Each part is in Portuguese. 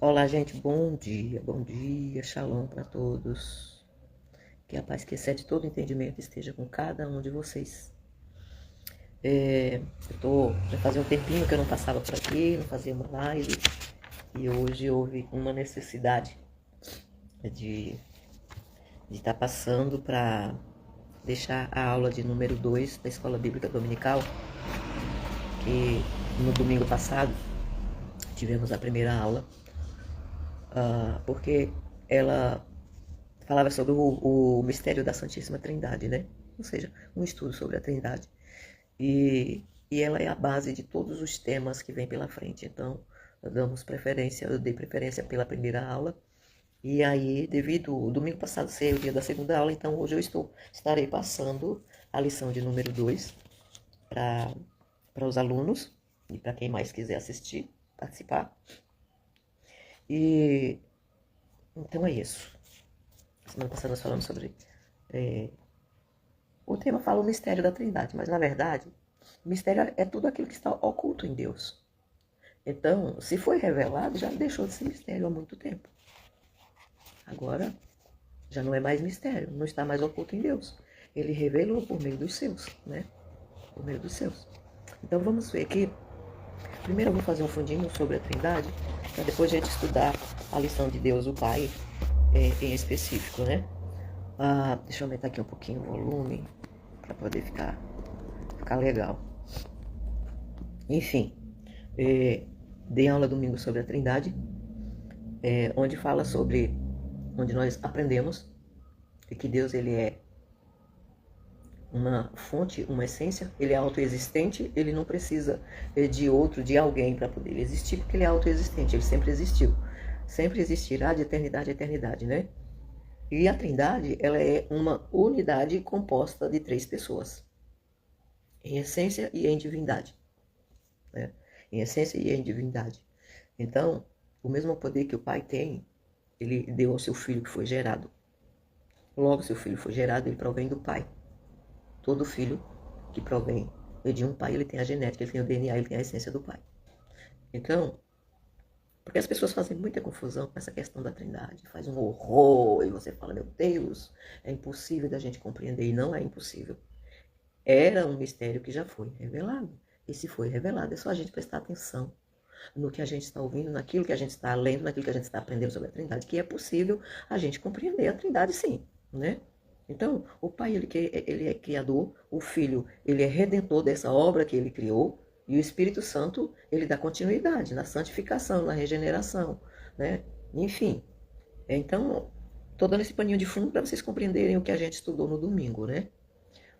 Olá, gente, bom dia, shalom para todos. Que a paz que excede todo entendimento esteja com cada um de vocês. Já fazia um tempinho que eu não passava por aqui, não fazia uma live, e hoje houve uma necessidade de estar passando para deixar a aula de número 2 da Escola Bíblica Dominical, que no domingo passado tivemos a primeira aula, porque ela falava sobre o mistério da Santíssima Trindade, né? Ou seja, um estudo sobre a Trindade. E ela é a base de todos os temas que vêm pela frente. Então, eu dei preferência pela primeira aula. E aí, devido o domingo passado ser o dia da segunda aula, então hoje eu estarei passando a lição de número 2 para os alunos e para quem mais quiser assistir, participar. E então é isso. Semana passada nós falamos sobre... O tema fala o mistério da Trindade, mas na verdade, o mistério é tudo aquilo que está oculto em Deus. Então, se foi revelado, já deixou de ser mistério há muito tempo. Agora, já não é mais mistério, não está mais oculto em Deus. Ele revelou por meio dos seus, né? Por meio dos seus. Então, vamos ver aqui. Primeiro eu vou fazer um fundinho sobre a Trindade, para depois a gente estudar a lição de Deus, o Pai, em específico, né? Deixa eu aumentar aqui um pouquinho o volume, para poder ficar legal. Enfim, dei aula domingo sobre a Trindade, onde nós aprendemos que Deus ele é uma fonte, uma essência, ele é autoexistente, ele não precisa de alguém para poder existir, porque ele é autoexistente, ele sempre existiu, sempre existirá de eternidade a eternidade, né? E a Trindade, ela é uma unidade composta de 3 pessoas, em essência e em divindade, né? Em essência e em divindade. Então, o mesmo poder que o Pai tem, ele deu ao seu Filho que foi gerado. Logo, seu Filho foi gerado, ele provém do Pai. Todo filho que provém de um pai, ele tem a genética, ele tem o DNA, ele tem a essência do Pai. Então, porque as pessoas fazem muita confusão com essa questão da Trindade, faz um horror, e você fala, meu Deus, é impossível da gente compreender, e não é impossível. Era um mistério que já foi revelado, e se foi revelado, é só a gente prestar atenção no que a gente está ouvindo, naquilo que a gente está lendo, naquilo que a gente está aprendendo sobre a Trindade, que é possível a gente compreender a Trindade sim, né? Então, o Pai, ele é criador, o Filho, ele é redentor dessa obra que ele criou, e o Espírito Santo, ele dá continuidade na santificação, na regeneração, né? Enfim, então, estou dando esse paninho de fundo para vocês compreenderem o que a gente estudou no domingo, né?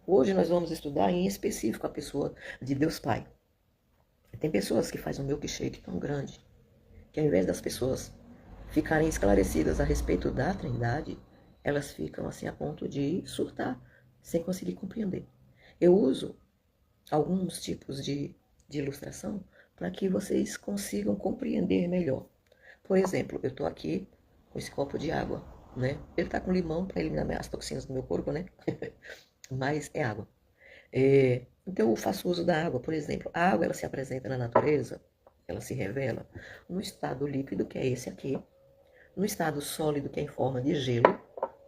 Hoje nós vamos estudar em específico a pessoa de Deus Pai. Tem pessoas que fazem um milkshake tão grande, que ao invés das pessoas ficarem esclarecidas a respeito da Trindade, elas ficam assim a ponto de surtar, sem conseguir compreender. Eu uso alguns tipos de ilustração para que vocês consigam compreender melhor. Por exemplo, eu estou aqui com esse copo de água, né? Ele está com limão para eliminar as toxinas do meu corpo, né? Mas é água. Então eu faço uso da água, por exemplo. A água ela se apresenta na natureza, ela se revela no estado líquido, que é esse aqui, no estado sólido, que é em forma de gelo,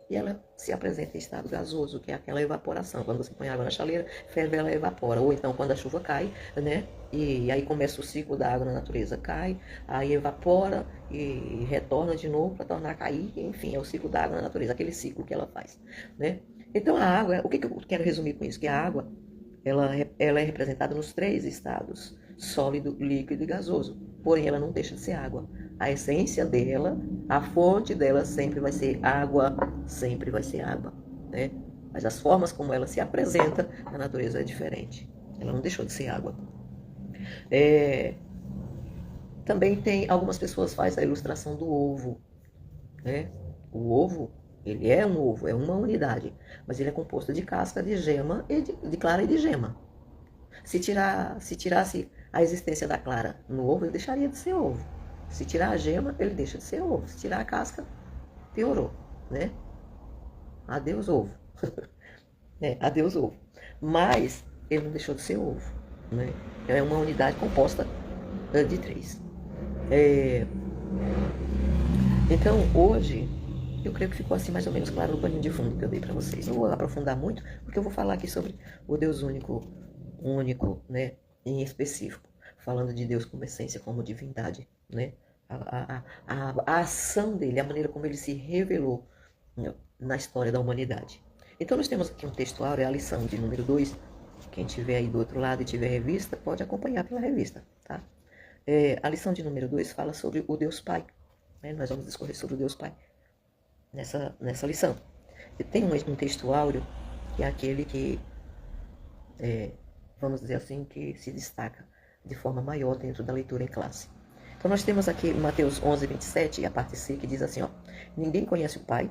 e ela se apresenta em estado gasoso, que é aquela evaporação. Quando você põe água na chaleira, ferve, ela evapora. Ou então quando a chuva cai, né? E aí começa o ciclo da água na natureza. Cai, aí evapora e retorna de novo para tornar a cair. Enfim, é o ciclo da água na natureza, aquele ciclo que ela faz, né? Então a água, o que eu quero resumir com isso? Que a água, ela é representada nos 3 estados, sólido, líquido e gasoso. Porém, ela não deixa de ser água. A essência dela, a fonte dela sempre vai ser água, né? Mas as formas como ela se apresenta na natureza é diferente. Ela não deixou de ser água. Também tem, algumas pessoas fazem a ilustração do ovo, né? O ovo, ele é um ovo, é uma unidade, mas ele é composto de casca, de gema, e de clara e de gema. Se tirasse a existência da clara no ovo, ele deixaria de ser ovo. Se tirar a gema, ele deixa de ser ovo. Se tirar a casca, piorou, né? Adeus ovo. Adeus ovo. Mas ele não deixou de ser ovo, né? É uma unidade composta de 3. Então, hoje, eu creio que ficou assim mais ou menos claro no paninho de fundo que eu dei para vocês. Não vou aprofundar muito, porque eu vou falar aqui sobre o Deus único, né, em específico. Falando de Deus como essência, como divindade, né? A ação dele, a maneira como ele se revelou, né, na história da humanidade. Então, nós temos aqui um textuário, é a lição de número 2. Quem tiver aí do outro lado e tiver revista, pode acompanhar pela revista, tá? A lição de número 2 fala sobre o Deus Pai. Né? Nós vamos discorrer sobre o Deus Pai nessa lição. Tem um texto áureo, que é aquele que, vamos dizer assim, que se destaca de forma maior dentro da leitura em classe. Então nós temos aqui Mateus 11, 27, e a parte C, que diz assim, ó: ninguém conhece o Pai,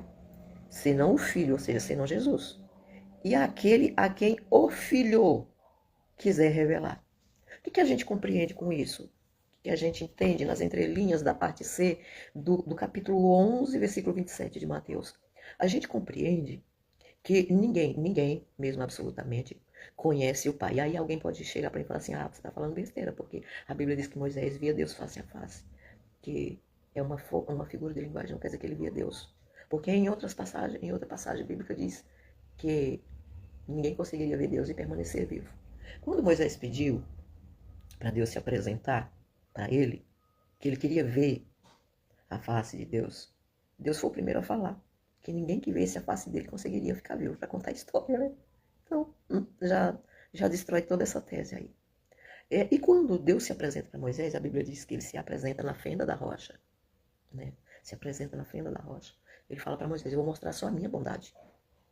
senão o Filho, ou seja, senão Jesus. E aquele a quem o Filho quiser revelar. O que a gente compreende com isso? O que a gente entende nas entrelinhas da parte C do capítulo 11, versículo 27 de Mateus? A gente compreende que ninguém, mesmo absolutamente, conhece o Pai. E aí alguém pode chegar para mim e falar assim, você está falando besteira, porque a Bíblia diz que Moisés via Deus face a face, que é uma figura de linguagem, não quer dizer que ele via Deus. Porque em outra passagem bíblica diz que ninguém conseguiria ver Deus e permanecer vivo. Quando Moisés pediu para Deus se apresentar para ele, que ele queria ver a face de Deus, Deus foi o primeiro a falar que ninguém que visse a face dele conseguiria ficar vivo para contar a história, né? Então, já destrói toda essa tese aí. E quando Deus se apresenta para Moisés, a Bíblia diz que ele se apresenta na fenda da rocha, né? Se apresenta na fenda da rocha. Ele fala para Moisés, eu vou mostrar só a minha bondade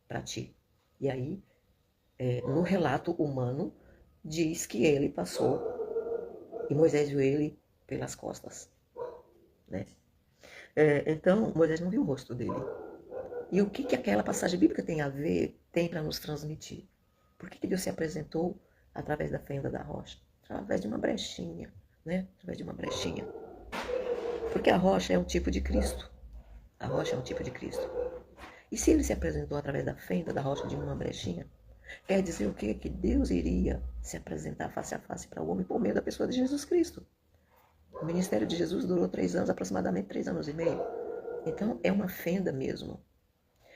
para ti. E aí, no relato humano, diz que ele passou e Moisés viu ele pelas costas, né? Então, Moisés não viu o rosto dele. E o que aquela passagem bíblica tem a ver, tem para nos transmitir? Por que Deus se apresentou através da fenda da rocha? Através de uma brechinha, né? Através de uma brechinha. Porque a rocha é um tipo de Cristo. A rocha é um tipo de Cristo. E se ele se apresentou através da fenda da rocha de uma brechinha, quer dizer o quê? Que Deus iria se apresentar face a face para o homem por meio da pessoa de Jesus Cristo. O ministério de Jesus durou 3 anos, aproximadamente 3 anos e meio. Então é uma fenda mesmo.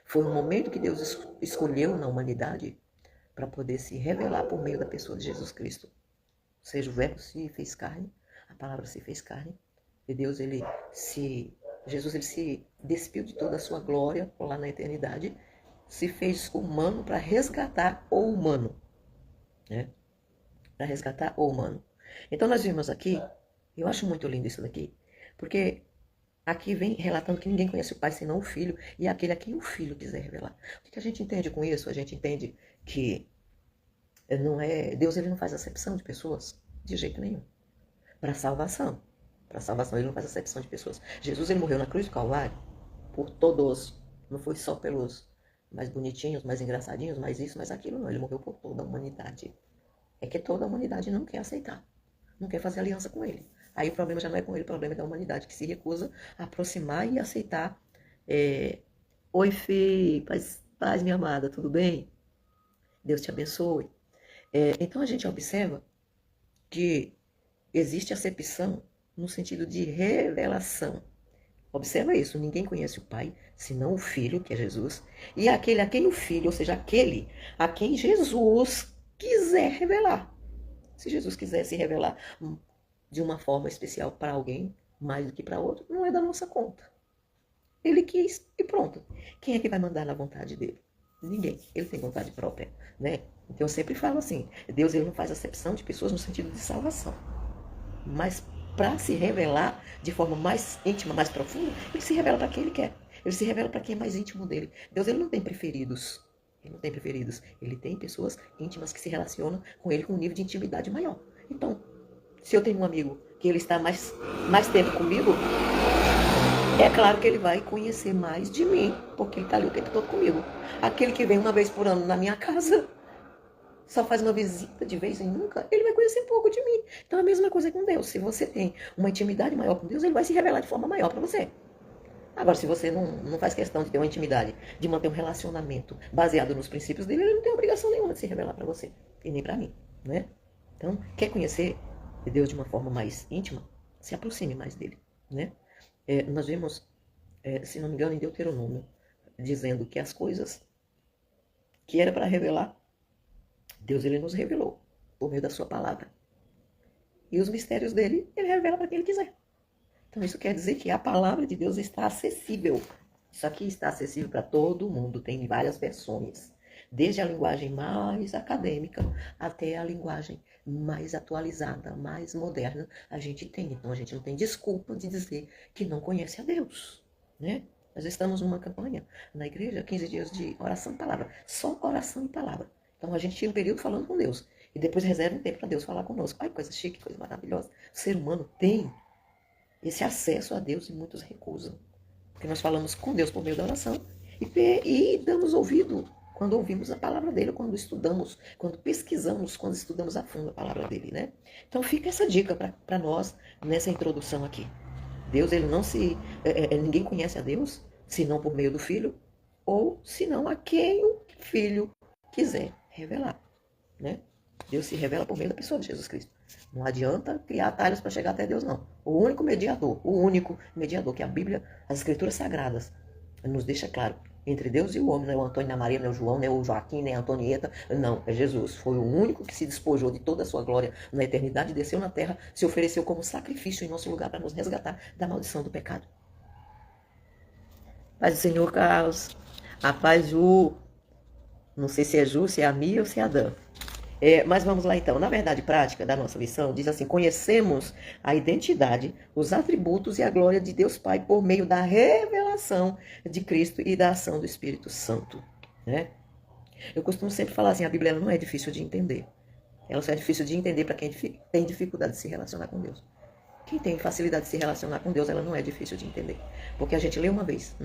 Foi um momento que Deus escolheu na humanidade para poder se revelar por meio da pessoa de Jesus Cristo. Ou seja, o verbo se fez carne, a palavra se fez carne, e Deus, Jesus ele se despiu de toda a sua glória lá na eternidade, se fez humano para resgatar o humano, né? Para resgatar o humano. Então nós vimos aqui, eu acho muito lindo isso daqui, porque aqui vem relatando que ninguém conhece o Pai senão o Filho, e é aquele a quem o Filho quiser revelar. O que a gente entende com isso? A gente entende que Deus ele não faz acepção de pessoas, de jeito nenhum. Para salvação ele não faz acepção de pessoas. Jesus ele morreu na cruz do Calvário por todos, não foi só pelos mais bonitinhos, mais engraçadinhos, mais isso, mais aquilo, não. Ele morreu por toda a humanidade. É que toda a humanidade não quer aceitar, não quer fazer aliança com ele. Aí o problema já não é com ele, o problema é da humanidade, que se recusa a aproximar e aceitar. Oi, Fê, paz, minha amada, tudo bem? Deus te abençoe. Então a gente observa que existe acepção no sentido de revelação. Observa isso, ninguém conhece o Pai, senão o Filho, que é Jesus, e aquele a quem o Filho, ou seja, aquele a quem Jesus quiser revelar. Se Jesus quiser se revelar de uma forma especial para alguém, mais do que para outro, não é da nossa conta. Ele quis e pronto. Quem é que vai mandar na vontade dele? Ninguém. Ele tem vontade própria, né? Então eu sempre falo assim, Deus ele não faz acepção de pessoas no sentido de salvação. Mas para se revelar de forma mais íntima, mais profunda, ele se revela para quem ele quer. Ele se revela para quem é mais íntimo dele. Deus ele não tem preferidos. Ele não tem preferidos. Ele tem pessoas íntimas que se relacionam com ele com um nível de intimidade maior. Então, se eu tenho um amigo que ele está mais tempo comigo, é claro que ele vai conhecer mais de mim, porque ele está ali o tempo todo comigo. Aquele que vem uma vez por ano na minha casa, só faz uma visita de vez em nunca, ele vai conhecer pouco de mim. Então é a mesma coisa com Deus. Se você tem uma intimidade maior com Deus, ele vai se revelar de forma maior para você. Agora, se você não faz questão de ter uma intimidade, de manter um relacionamento baseado nos princípios dele, ele não tem obrigação nenhuma de se revelar para você. E nem para mim, né? Então, quer conhecer Deus de uma forma mais íntima? Se aproxime mais dele, né? Nós vemos se não me engano, em Deuteronômio, dizendo que as coisas que era para revelar, Deus ele nos revelou por meio da sua palavra. E os mistérios dele, ele revela para quem ele quiser. Então isso quer dizer que a palavra de Deus está acessível. Isso aqui está acessível para todo mundo, tem várias versões. Desde a linguagem mais acadêmica até a linguagem mais atualizada, mais moderna, a gente tem. Então a gente não tem desculpa de dizer que não conhece a Deus, né? Nós estamos numa campanha na igreja, 15 dias de oração e palavra. Só oração e palavra. Então a gente tira um período falando com Deus. E depois reserva um tempo para Deus falar conosco. Ai, coisa chique, coisa maravilhosa. O ser humano tem esse acesso a Deus e muitos recusam. Porque nós falamos com Deus por meio da oração e damos ouvido quando ouvimos a palavra dele, quando estudamos, quando pesquisamos, quando estudamos a fundo a palavra dele, né? Então fica essa dica para nós nessa introdução aqui. Deus, ele não se... ninguém conhece a Deus, senão por meio do Filho, ou senão a quem o Filho quiser revelar, né? Deus se revela por meio da pessoa de Jesus Cristo. Não adianta criar atalhos para chegar até Deus, não. O único mediador que a Bíblia, as Escrituras Sagradas, nos deixa claro, entre Deus e o homem, não é o Antônio, não é a Maria, não é o João, não é o Joaquim, nem a Antonieta, não, é Jesus. Foi o único que se despojou de toda a sua glória na eternidade, desceu na terra, se ofereceu como sacrifício em nosso lugar para nos resgatar da maldição do pecado. Paz do Senhor, Carlos. A paz, Ju. Não sei se é Ju, se é a Mia ou se é a Dan. Mas vamos lá então. Na verdade prática da nossa lição, diz assim: conhecemos a identidade, os atributos e a glória de Deus Pai por meio da revelação de Cristo e da ação do Espírito Santo, né? Eu costumo sempre falar assim, a Bíblia ela não é difícil de entender. Ela só é difícil de entender para quem tem dificuldade de se relacionar com Deus. Quem tem facilidade de se relacionar com Deus, ela não é difícil de entender. Porque a gente lê uma vez.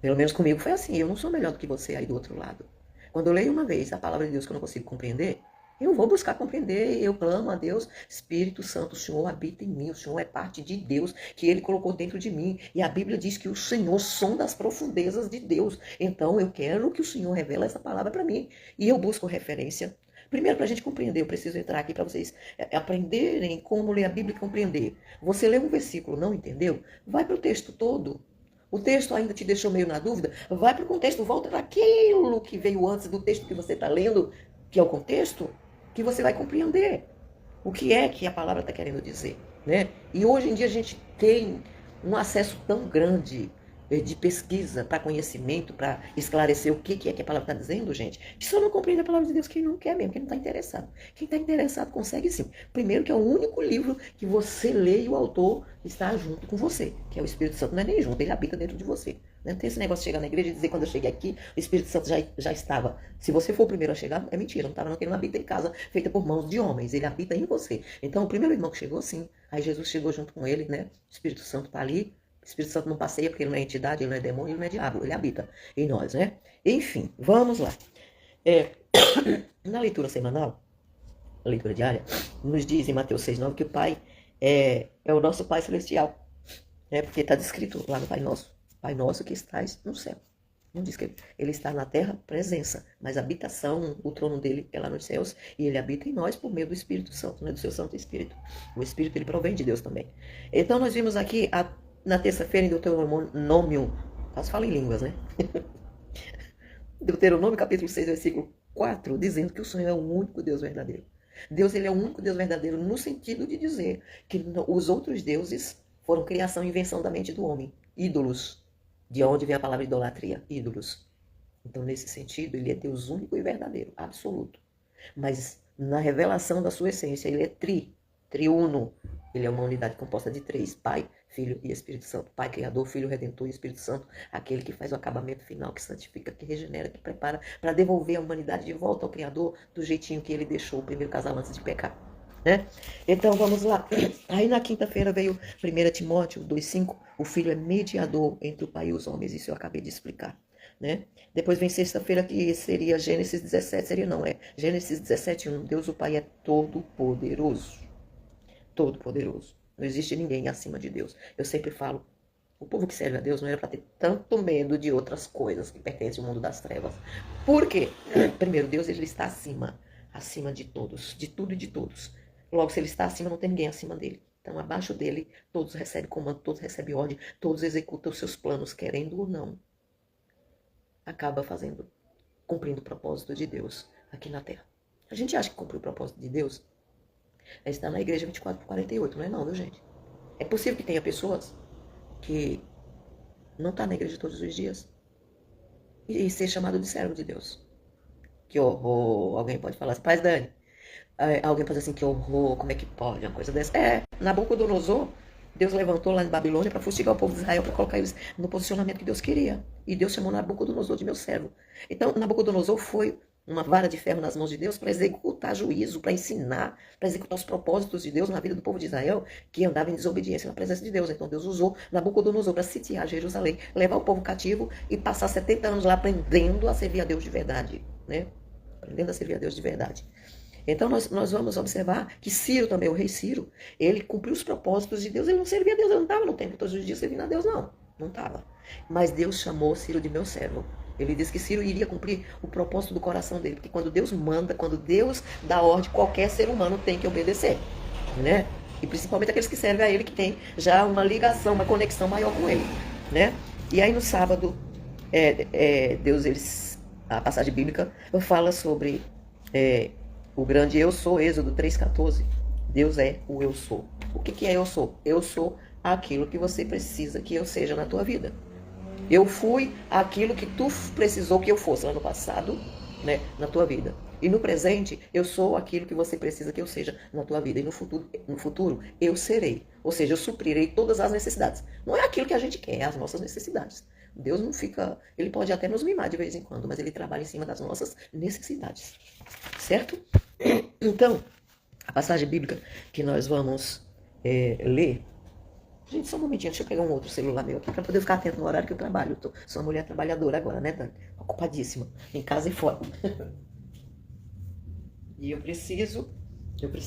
Pelo menos comigo foi assim. Eu não sou melhor do que você aí do outro lado. Quando eu leio uma vez a palavra de Deus que eu não consigo compreender, eu vou buscar compreender, eu clamo a Deus, Espírito Santo, o Senhor habita em mim, o Senhor é parte de Deus, que Ele colocou dentro de mim. E a Bíblia diz que o Senhor sonda as profundezas de Deus. Então eu quero que o Senhor revele essa palavra para mim. E eu busco referência. Primeiro, para a gente compreender, eu preciso entrar aqui para vocês aprenderem como ler a Bíblia e compreender. Você lê um versículo, não entendeu? Vai para o texto todo. O texto ainda te deixou meio na dúvida? Vai para o contexto, volta para aquilo que veio antes do texto que você está lendo, que é o contexto, que você vai compreender o que é que a palavra está querendo dizer, né? E hoje em dia a gente tem um acesso tão grande de pesquisa para conhecimento, para esclarecer o que é que a palavra está dizendo, gente, que só não compreende a palavra de Deus quem não quer mesmo, quem não está interessado. Quem está interessado consegue sim. Primeiro que é o único livro que você lê e o autor está junto com você, que é o Espírito Santo. Não é nem junto, ele habita dentro de você. Não tem esse negócio de chegar na igreja e dizer, quando eu cheguei aqui, o Espírito Santo já estava. Se você for o primeiro a chegar, é mentira, não estava não, porque ele não habita em casa feita por mãos de homens, ele habita em você. Então o primeiro irmão que chegou, sim, aí Jesus chegou junto com ele, né? O Espírito Santo está ali. O Espírito Santo não passeia porque ele não é entidade, ele não é demônio, ele não é diabo, ele habita em nós, né? Enfim, vamos lá. Na leitura semanal, a leitura diária, nos diz em Mateus 6,9 que o Pai é o nosso Pai Celestial, né? Porque está descrito lá no Pai Nosso que estás no céu. Não diz que ele está na terra, presença, mas a habitação, o trono dele é lá nos céus, e ele habita em nós por meio do Espírito Santo, né? Do seu Santo Espírito. O Espírito ele provém de Deus também. Então nós vimos aqui na terça-feira em Deuteronômio, quase falo em línguas, né? Deuteronômio capítulo 6, versículo 4, dizendo que o Senhor é o único Deus verdadeiro. Deus ele é o único Deus verdadeiro no sentido de dizer que os outros deuses foram criação e invenção da mente do homem, ídolos. De onde vem a palavra idolatria? Ídolos. Então, nesse sentido, ele é Deus único e verdadeiro, absoluto. Mas na revelação da sua essência, ele é triuno. Ele é uma unidade composta de três: Pai, Filho e Espírito Santo. Pai Criador, Filho Redentor e Espírito Santo, aquele que faz o acabamento final, que santifica, que regenera, que prepara para devolver a humanidade de volta ao Criador do jeitinho que ele deixou o primeiro casal antes de pecar. Né? Então vamos lá. Aí na quinta-feira veio 1 Timóteo 2,5. O Filho é mediador entre o Pai e os homens. Isso eu acabei de explicar. Né? Depois vem sexta-feira, que seria Gênesis 17. Gênesis 17:1. Deus o Pai é todo poderoso. Todo poderoso. Não existe ninguém acima de Deus. Eu sempre falo, o povo que serve a Deus não era para ter tanto medo de outras coisas que pertencem ao mundo das trevas. Por quê? Primeiro, Deus ele está acima de todos, de tudo e de todos. Logo, se ele está acima, não tem ninguém acima dele. Então, abaixo dele, todos recebem comando, todos recebem ordem, todos executam os seus planos, querendo ou não. Acaba cumprindo o propósito de Deus aqui na Terra. A gente acha que cumpriu o propósito de Deus é estar na igreja 24/48, não é não, viu, gente? É possível que tenha pessoas que não estão na igreja todos os dias e ser chamado de servo de Deus. Que horror! Alguém pode falar assim, Paz Dani. Alguém pode dizer assim, que horror, como é que pode uma coisa dessa? Nabucodonosor, Deus levantou lá em Babilônia para fustigar o povo de Israel, para colocar eles no posicionamento que Deus queria. E Deus chamou Nabucodonosor de meu servo. Então, Nabucodonosor foi uma vara de ferro nas mãos de Deus para executar juízo, para ensinar, para executar os propósitos de Deus na vida do povo de Israel, que andava em desobediência na presença de Deus. Então Deus usou Nabucodonosor para sitiar Jerusalém, levar o povo cativo e passar 70 anos lá aprendendo a servir a Deus de verdade, né? Aprendendo a servir a Deus de verdade. Então nós vamos observar que Ciro também, o rei Ciro, ele cumpriu os propósitos de Deus, ele não servia a Deus, ele não estava no templo todos os dias servindo a Deus, não estava. Mas Deus chamou Ciro de meu servo. Ele disse que Ciro iria cumprir o propósito do coração dele, porque quando Deus manda, quando Deus dá ordem, qualquer ser humano tem que obedecer, né? E principalmente aqueles que servem a ele, que tem já uma ligação, uma conexão maior com ele, né? E aí no sábado, a passagem bíblica fala sobre o grande eu sou, Êxodo 3,14. Deus é o eu sou. O que é eu sou? Eu sou aquilo que você precisa que eu seja na tua vida. Eu fui aquilo que tu precisou que eu fosse lá no passado, né, na tua vida. E no presente, eu sou aquilo que você precisa que eu seja na tua vida. E no futuro eu serei. Ou seja, eu suprirei todas as necessidades. Não é aquilo que a gente quer, é as nossas necessidades. Deus não fica... Ele pode até nos mimar de vez em quando, mas ele trabalha em cima das nossas necessidades. Certo? Então, a passagem bíblica que nós vamos ler... Gente, só um momentinho, deixa eu pegar um outro celular meu aqui, pra poder ficar atento no horário que eu trabalho. Sou uma mulher trabalhadora agora, né, Dani? Ocupadíssima, em casa e fora. E eu preciso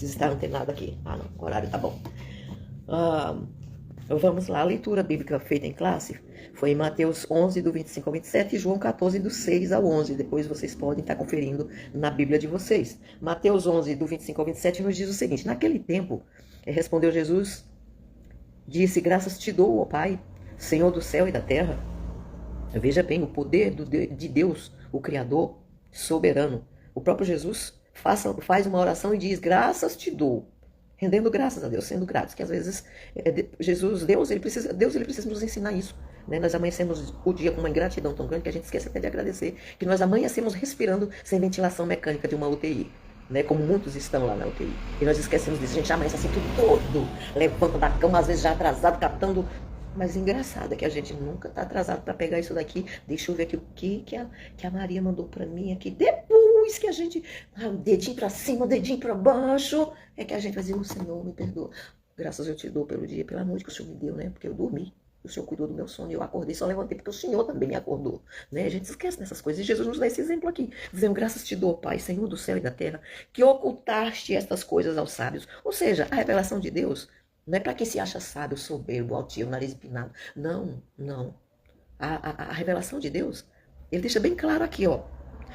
estar antenada aqui. Ah, não, o horário tá bom. Vamos lá, a leitura bíblica feita em classe foi em Mateus 11, do 25 ao 27, e João 14, do 6 ao 11. Depois vocês podem estar conferindo na Bíblia de vocês. Mateus 11, do 25 ao 27, nos diz o seguinte: naquele tempo, respondeu Jesus... Disse, graças te dou, ó Pai, Senhor do céu e da terra. Veja bem, o poder de Deus, o Criador, soberano. O próprio Jesus faz uma oração e diz, graças te dou. Rendendo graças a Deus, sendo gratos. Que às vezes, Deus ele precisa nos ensinar isso. Né? Nós amanhecemos o dia com uma ingratidão tão grande que a gente esquece até de agradecer. Que nós amanhecemos respirando sem ventilação mecânica de uma UTI. Né, como muitos estão lá na UTI. E nós esquecemos disso. A gente amanhece assim tudo todo. Levanta da cama, às vezes já atrasado, catando. Mas engraçado é que a gente nunca tá atrasado para pegar isso daqui. Deixa eu ver aqui o que a Maria mandou para mim aqui. Depois que a gente... o dedinho para cima, o dedinho para baixo. É que a gente vai dizer, Senhor, me perdoa. Graças eu te dou pelo dia e pela noite que o Senhor me deu, né? Porque eu dormi. O Senhor cuidou do meu sono e eu acordei, só levantei porque o Senhor também me acordou. Né? A gente esquece dessas coisas. E Jesus nos dá esse exemplo aqui. Dizendo, graças te dou, Pai, Senhor do céu e da terra, que ocultaste estas coisas aos sábios. Ou seja, a revelação de Deus não é para quem se acha sábio, soberbo, altivo, nariz empinado. Não, não. A revelação de Deus, ele deixa bem claro aqui, ó.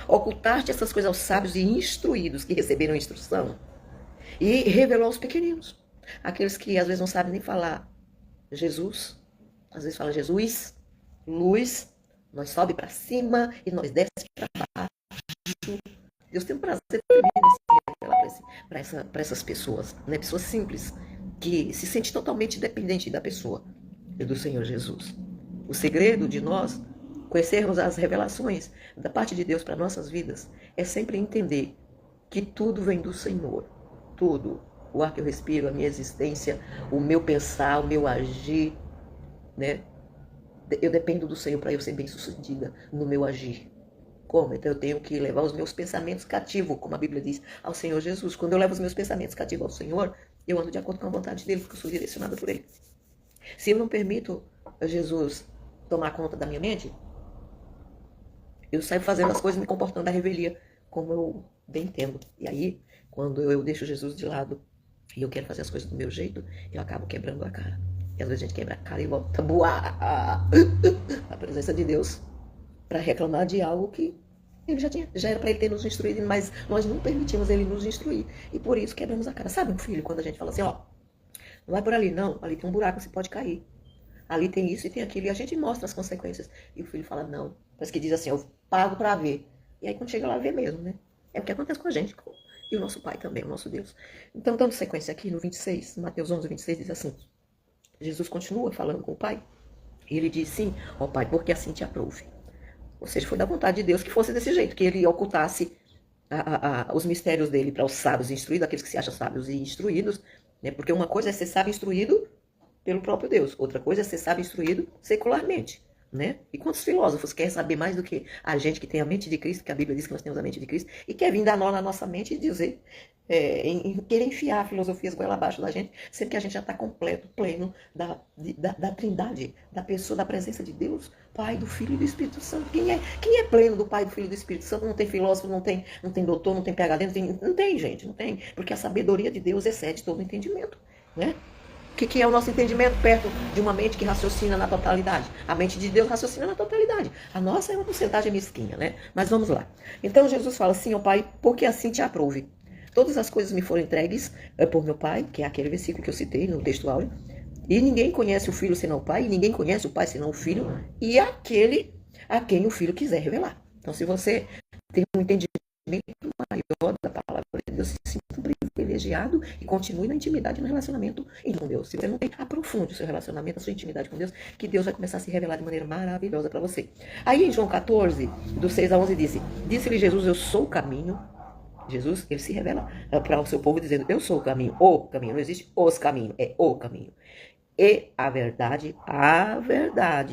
Ocultaste essas coisas aos sábios e instruídos que receberam instrução. E revelou aos pequeninos. Aqueles que às vezes não sabem nem falar Jesus. Às vezes fala Jesus, luz, nós sobe para cima e nós desce para baixo. Deus tem um prazer para essas pessoas, né? Pessoas simples, que se sentem totalmente dependentes da pessoa e do Senhor Jesus. O segredo de nós conhecermos as revelações da parte de Deus para nossas vidas é sempre entender que tudo vem do Senhor. Tudo. O ar que eu respiro, a minha existência, o meu pensar, o meu agir, né? Eu dependo do Senhor para eu ser bem-sucedida no meu agir. Como? Então eu tenho que levar os meus pensamentos cativos, como a Bíblia diz, ao Senhor Jesus. Quando eu levo os meus pensamentos cativos ao Senhor, eu ando de acordo com a vontade dele, porque eu sou direcionada por ele. Se eu não permito a Jesus tomar conta da minha mente, eu saio fazendo as coisas, me comportando da revelia, como eu bem entendo. E aí, quando eu deixo Jesus de lado e eu quero fazer as coisas do meu jeito, eu acabo quebrando a cara. E às vezes a gente quebra a cara e volta a boar a presença de Deus para reclamar de algo que ele já era para ele ter nos instruído, mas nós não permitimos ele nos instruir. E por isso quebramos a cara. Sabe um filho, quando a gente fala assim, ó, Não vai por ali, não. Ali tem um buraco, você pode cair. Ali tem isso e tem aquilo. E a gente mostra as consequências. E o filho fala, não. Parece que diz assim, eu pago para ver. E aí quando chega lá, vê mesmo, né? É o que acontece com a gente. E o nosso Pai também, o nosso Deus. Então, dando sequência aqui no 26, Mateus 11, 26, diz assim, Jesus continua falando com o Pai. E ele diz, sim, ó Pai, porque assim te aprouve. Ou seja, foi da vontade de Deus que fosse desse jeito, que ele ocultasse os mistérios dele para os sábios e instruídos, aqueles que se acham sábios e instruídos, né? Porque uma coisa é ser sábio e instruído pelo próprio Deus, outra coisa é ser sábio e instruído secularmente, né? E quantos filósofos querem saber mais do que a gente que tem a mente de Cristo, que a Bíblia diz que nós temos a mente de Cristo, e quer vir dar nó na nossa mente e dizer, querer enfiar filosofias goela abaixo da gente, sendo que a gente já está completo, pleno da trindade, da pessoa, da presença de Deus, Pai, do Filho e do Espírito Santo. Quem é pleno do Pai, do Filho e do Espírito Santo? Não tem filósofo, não tem doutor, não tem PhD, não tem, gente, não tem. Porque a sabedoria de Deus excede todo entendimento, né? O que é o nosso entendimento perto de uma mente que raciocina na totalidade? A mente de Deus raciocina na totalidade. A nossa é uma porcentagem mesquinha, né? Mas vamos lá. Então Jesus fala assim, ó Pai, porque assim te aprouve. Todas as coisas me foram entregues por meu Pai, que é aquele versículo que eu citei no texto áureo. E ninguém conhece o Filho senão o Pai, e ninguém conhece o Pai senão o Filho, e aquele a quem o Filho quiser revelar. Então, se você tem um entendimento maior da palavra de Deus, se sinta um privilegiado e continue na intimidade, no relacionamento com Deus. Se você não tem, aprofunde o seu relacionamento, a sua intimidade com Deus, que Deus vai começar a se revelar de maneira maravilhosa para você. Aí em João 14, do 6 a 11, disse-lhe Jesus, eu sou o caminho. Jesus, ele se revela para o seu povo dizendo, eu sou o caminho, não existe os caminhos, é o caminho. E a verdade,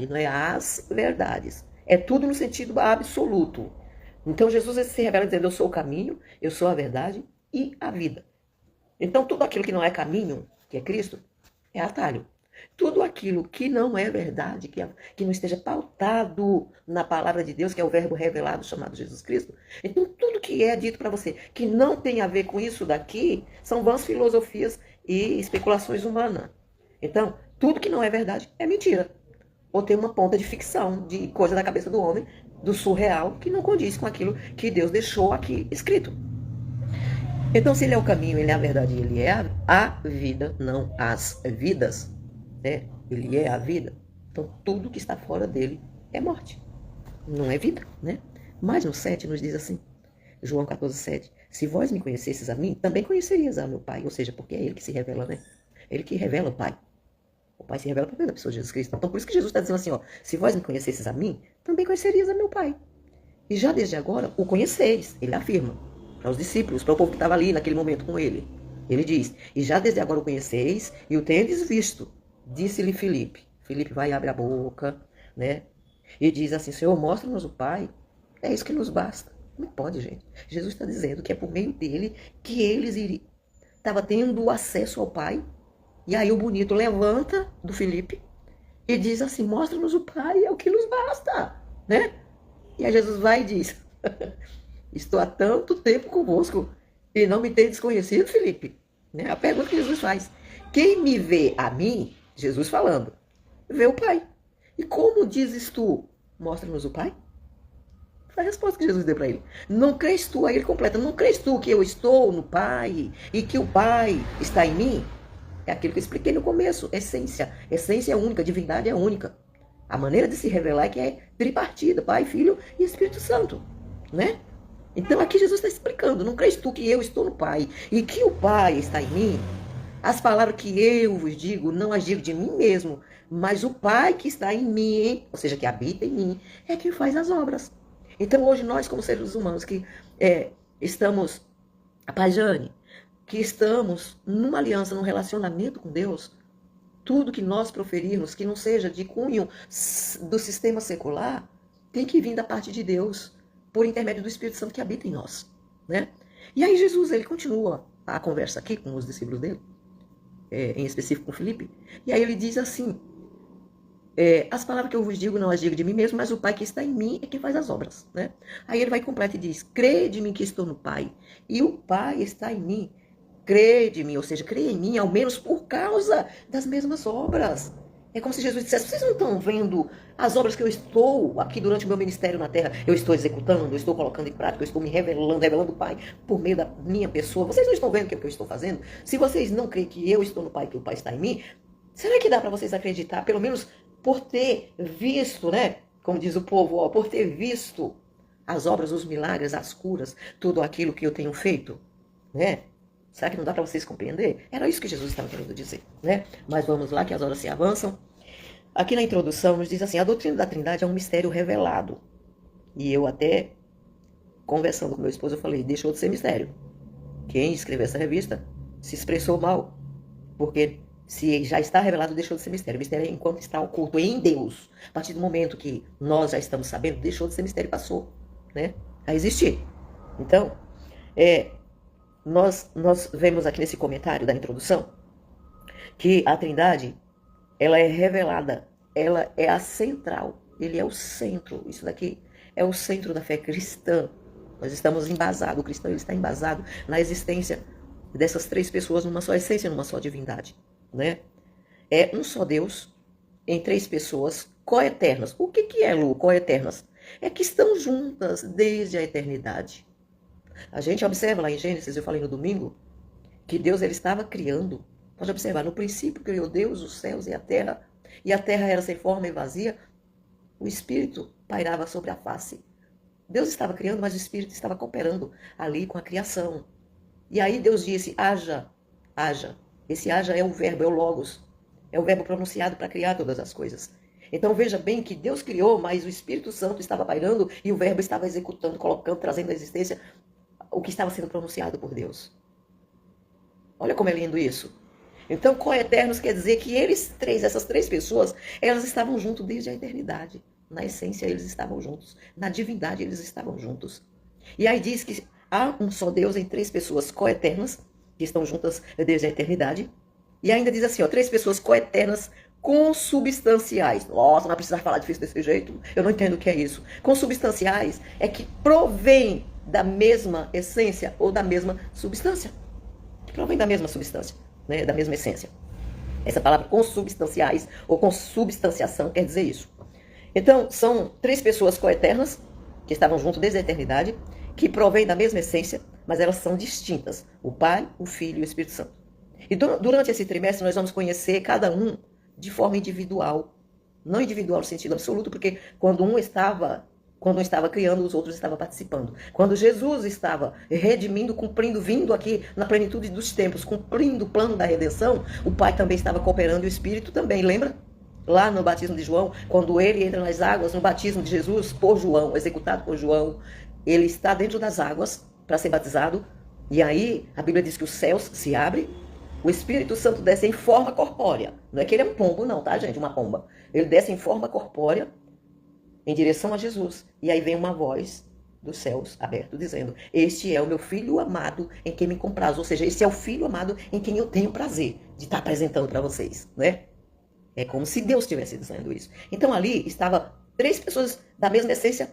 não é as verdades. É tudo no sentido absoluto. Então Jesus se revela dizendo, eu sou o caminho, eu sou a verdade e a vida. Então tudo aquilo que não é caminho, que é Cristo, é atalho. Tudo aquilo que não é verdade, que não esteja pautado na palavra de Deus, que é o verbo revelado chamado Jesus Cristo. Então tudo que é dito para você que não tem a ver com isso daqui, são vãs filosofias e especulações humanas. Então, tudo que não é verdade é mentira. Ou tem uma ponta de ficção, de coisa da cabeça do homem, do surreal, que não condiz com aquilo que Deus deixou aqui escrito. Então, se ele é o caminho, ele é a verdade, ele é a vida, não as vidas, né? Ele é a vida. Então, tudo que está fora dele é morte. Não é vida, né? Mas no 7 nos diz assim, João 14, 7, se vós me conhecesses a mim, também conhecerias a meu Pai. Ou seja, porque é ele que se revela, né? Ele que revela o Pai. O Pai se revela por meio da pessoa de Jesus Cristo. Então, por isso que Jesus está dizendo assim, ó, se vós me conhecesses a mim, também conhecerias a meu Pai. E já desde agora o conheceis, ele afirma, para os discípulos, para o povo que estava ali naquele momento com ele. Ele diz, e já desde agora o conheceis e o tendes visto, disse-lhe Filipe. Filipe vai e abre a boca, né? E diz assim, Senhor, mostra-nos o Pai, é isso que nos basta. Não pode, gente. Jesus está dizendo que é por meio dele que eles iriam. Estava tendo acesso ao Pai. E aí o bonito levanta do Filipe e diz assim, mostra-nos o Pai, é o que nos basta, né? E aí Jesus vai e diz, estou há tanto tempo convosco e não me tendes conhecido, Filipe? Né? A pergunta que Jesus faz, quem me vê a mim, Jesus falando, vê o Pai. E como dizes tu, mostra-nos o Pai? Foi a resposta que Jesus deu para ele. Não crês tu, aí ele completa, não crês tu que eu estou no Pai e que o Pai está em mim? É aquilo que eu expliquei no começo, essência. Essência é única, divindade é única. A maneira de se revelar é que é tripartida, Pai, Filho e Espírito Santo, né? Então aqui Jesus está explicando, não crês tu que eu estou no Pai e que o Pai está em mim? As palavras que eu vos digo, não as digo de mim mesmo, mas o Pai que está em mim, ou seja, que habita em mim, é quem faz as obras. Então hoje nós, como seres humanos, que estamos, a Pajane, que estamos numa aliança, num relacionamento com Deus, tudo que nós proferirmos, que não seja de cunho do sistema secular, tem que vir da parte de Deus, por intermédio do Espírito Santo que habita em nós, né? E aí Jesus, ele continua a conversa aqui com os discípulos dele, em específico com Filipe, e aí ele diz assim, as palavras que eu vos digo, não as digo de mim mesmo, mas o Pai que está em mim é quem faz as obras, né? Aí ele vai completo e diz, crede em mim que estou no Pai, e o Pai está em mim. Crede em mim, ou seja, creia em mim, ao menos por causa das mesmas obras. É como se Jesus dissesse, vocês não estão vendo as obras que eu estou aqui durante o meu ministério na terra, eu estou executando, eu estou colocando em prática, eu estou me revelando o Pai por meio da minha pessoa. Vocês não estão vendo o que eu estou fazendo? Se vocês não creem que eu estou no Pai, que o Pai está em mim, será que dá para vocês acreditar, pelo menos por ter visto, né? Como diz o povo, ó, por ter visto as obras, os milagres, as curas, tudo aquilo que eu tenho feito, né? Será que não dá para vocês compreender? Era isso que Jesus estava querendo dizer, né? Mas vamos lá, que as horas se avançam. Aqui na introdução nos diz assim, a doutrina da Trindade é um mistério revelado. E eu até, conversando com meu esposo, eu falei, deixou de ser mistério. Quem escreveu essa revista se expressou mal, porque se já está revelado, deixou de ser mistério. Mistério é enquanto está oculto em Deus. A partir do momento que nós já estamos sabendo, deixou de ser mistério e passou, né, a existir. Então, nós vemos aqui nesse comentário da introdução que a Trindade, ela é revelada, ela é a central, ele é o centro. Isso daqui é o centro da fé cristã. Nós estamos embasados, o cristão ele está embasado na existência dessas três pessoas numa só essência, numa só divindade, né? É um só Deus em três pessoas coeternas. O que é, Lu, coeternas? É que estão juntas desde a eternidade. A gente observa lá em Gênesis, eu falei no domingo, que Deus ele estava criando. Pode observar, no princípio criou Deus os céus e a terra era sem forma e vazia, o Espírito pairava sobre a face. Deus estava criando, mas o Espírito estava cooperando ali com a criação. E aí Deus disse, haja, haja. Esse haja é o verbo, é o logos. É o verbo pronunciado para criar todas as coisas. Então veja bem que Deus criou, mas o Espírito Santo estava pairando e o verbo estava executando, colocando, trazendo à existência o que estava sendo pronunciado por Deus. Olha como é lindo isso. Então, coeternos quer dizer que essas três pessoas, elas estavam juntos desde a eternidade. Na essência, eles estavam juntos. Na divindade, eles estavam juntos. E aí diz que há um só Deus em três pessoas coeternas, que estão juntas desde a eternidade. E ainda diz assim, ó, três pessoas coeternas consubstanciais. Nossa, não precisa falar difícil desse jeito. Eu não entendo o que é isso. Consubstanciais é que provém da mesma essência ou da mesma substância. Que provém da mesma substância, né, da mesma essência. Essa palavra consubstanciais ou consubstanciação quer dizer isso. Então, são três pessoas coeternas, que estavam juntas desde a eternidade, que provêm da mesma essência, mas elas são distintas. O Pai, o Filho e o Espírito Santo. E durante esse trimestre nós vamos conhecer cada um de forma individual. Não individual no sentido absoluto, porque quando um estava criando, os outros estavam participando. Quando Jesus estava redimindo, cumprindo, vindo aqui na plenitude dos tempos, cumprindo o plano da redenção, o Pai também estava cooperando e o Espírito também, lembra? Lá no batismo de João, quando ele entra nas águas, no batismo de Jesus por João, executado por João, ele está dentro das águas para ser batizado, e aí a Bíblia diz que os céus se abrem, o Espírito Santo desce em forma corpórea. Não é que ele é um pombo não, tá, gente? Uma pomba. Ele desce em forma corpórea em direção a Jesus. E aí vem uma voz dos céus aberto dizendo, este é o meu filho amado em quem me comprazo. Ou seja, este é o filho amado em quem eu tenho prazer de estar apresentando para vocês, né? É como se Deus estivesse dizendo isso. Então ali estava três pessoas da mesma essência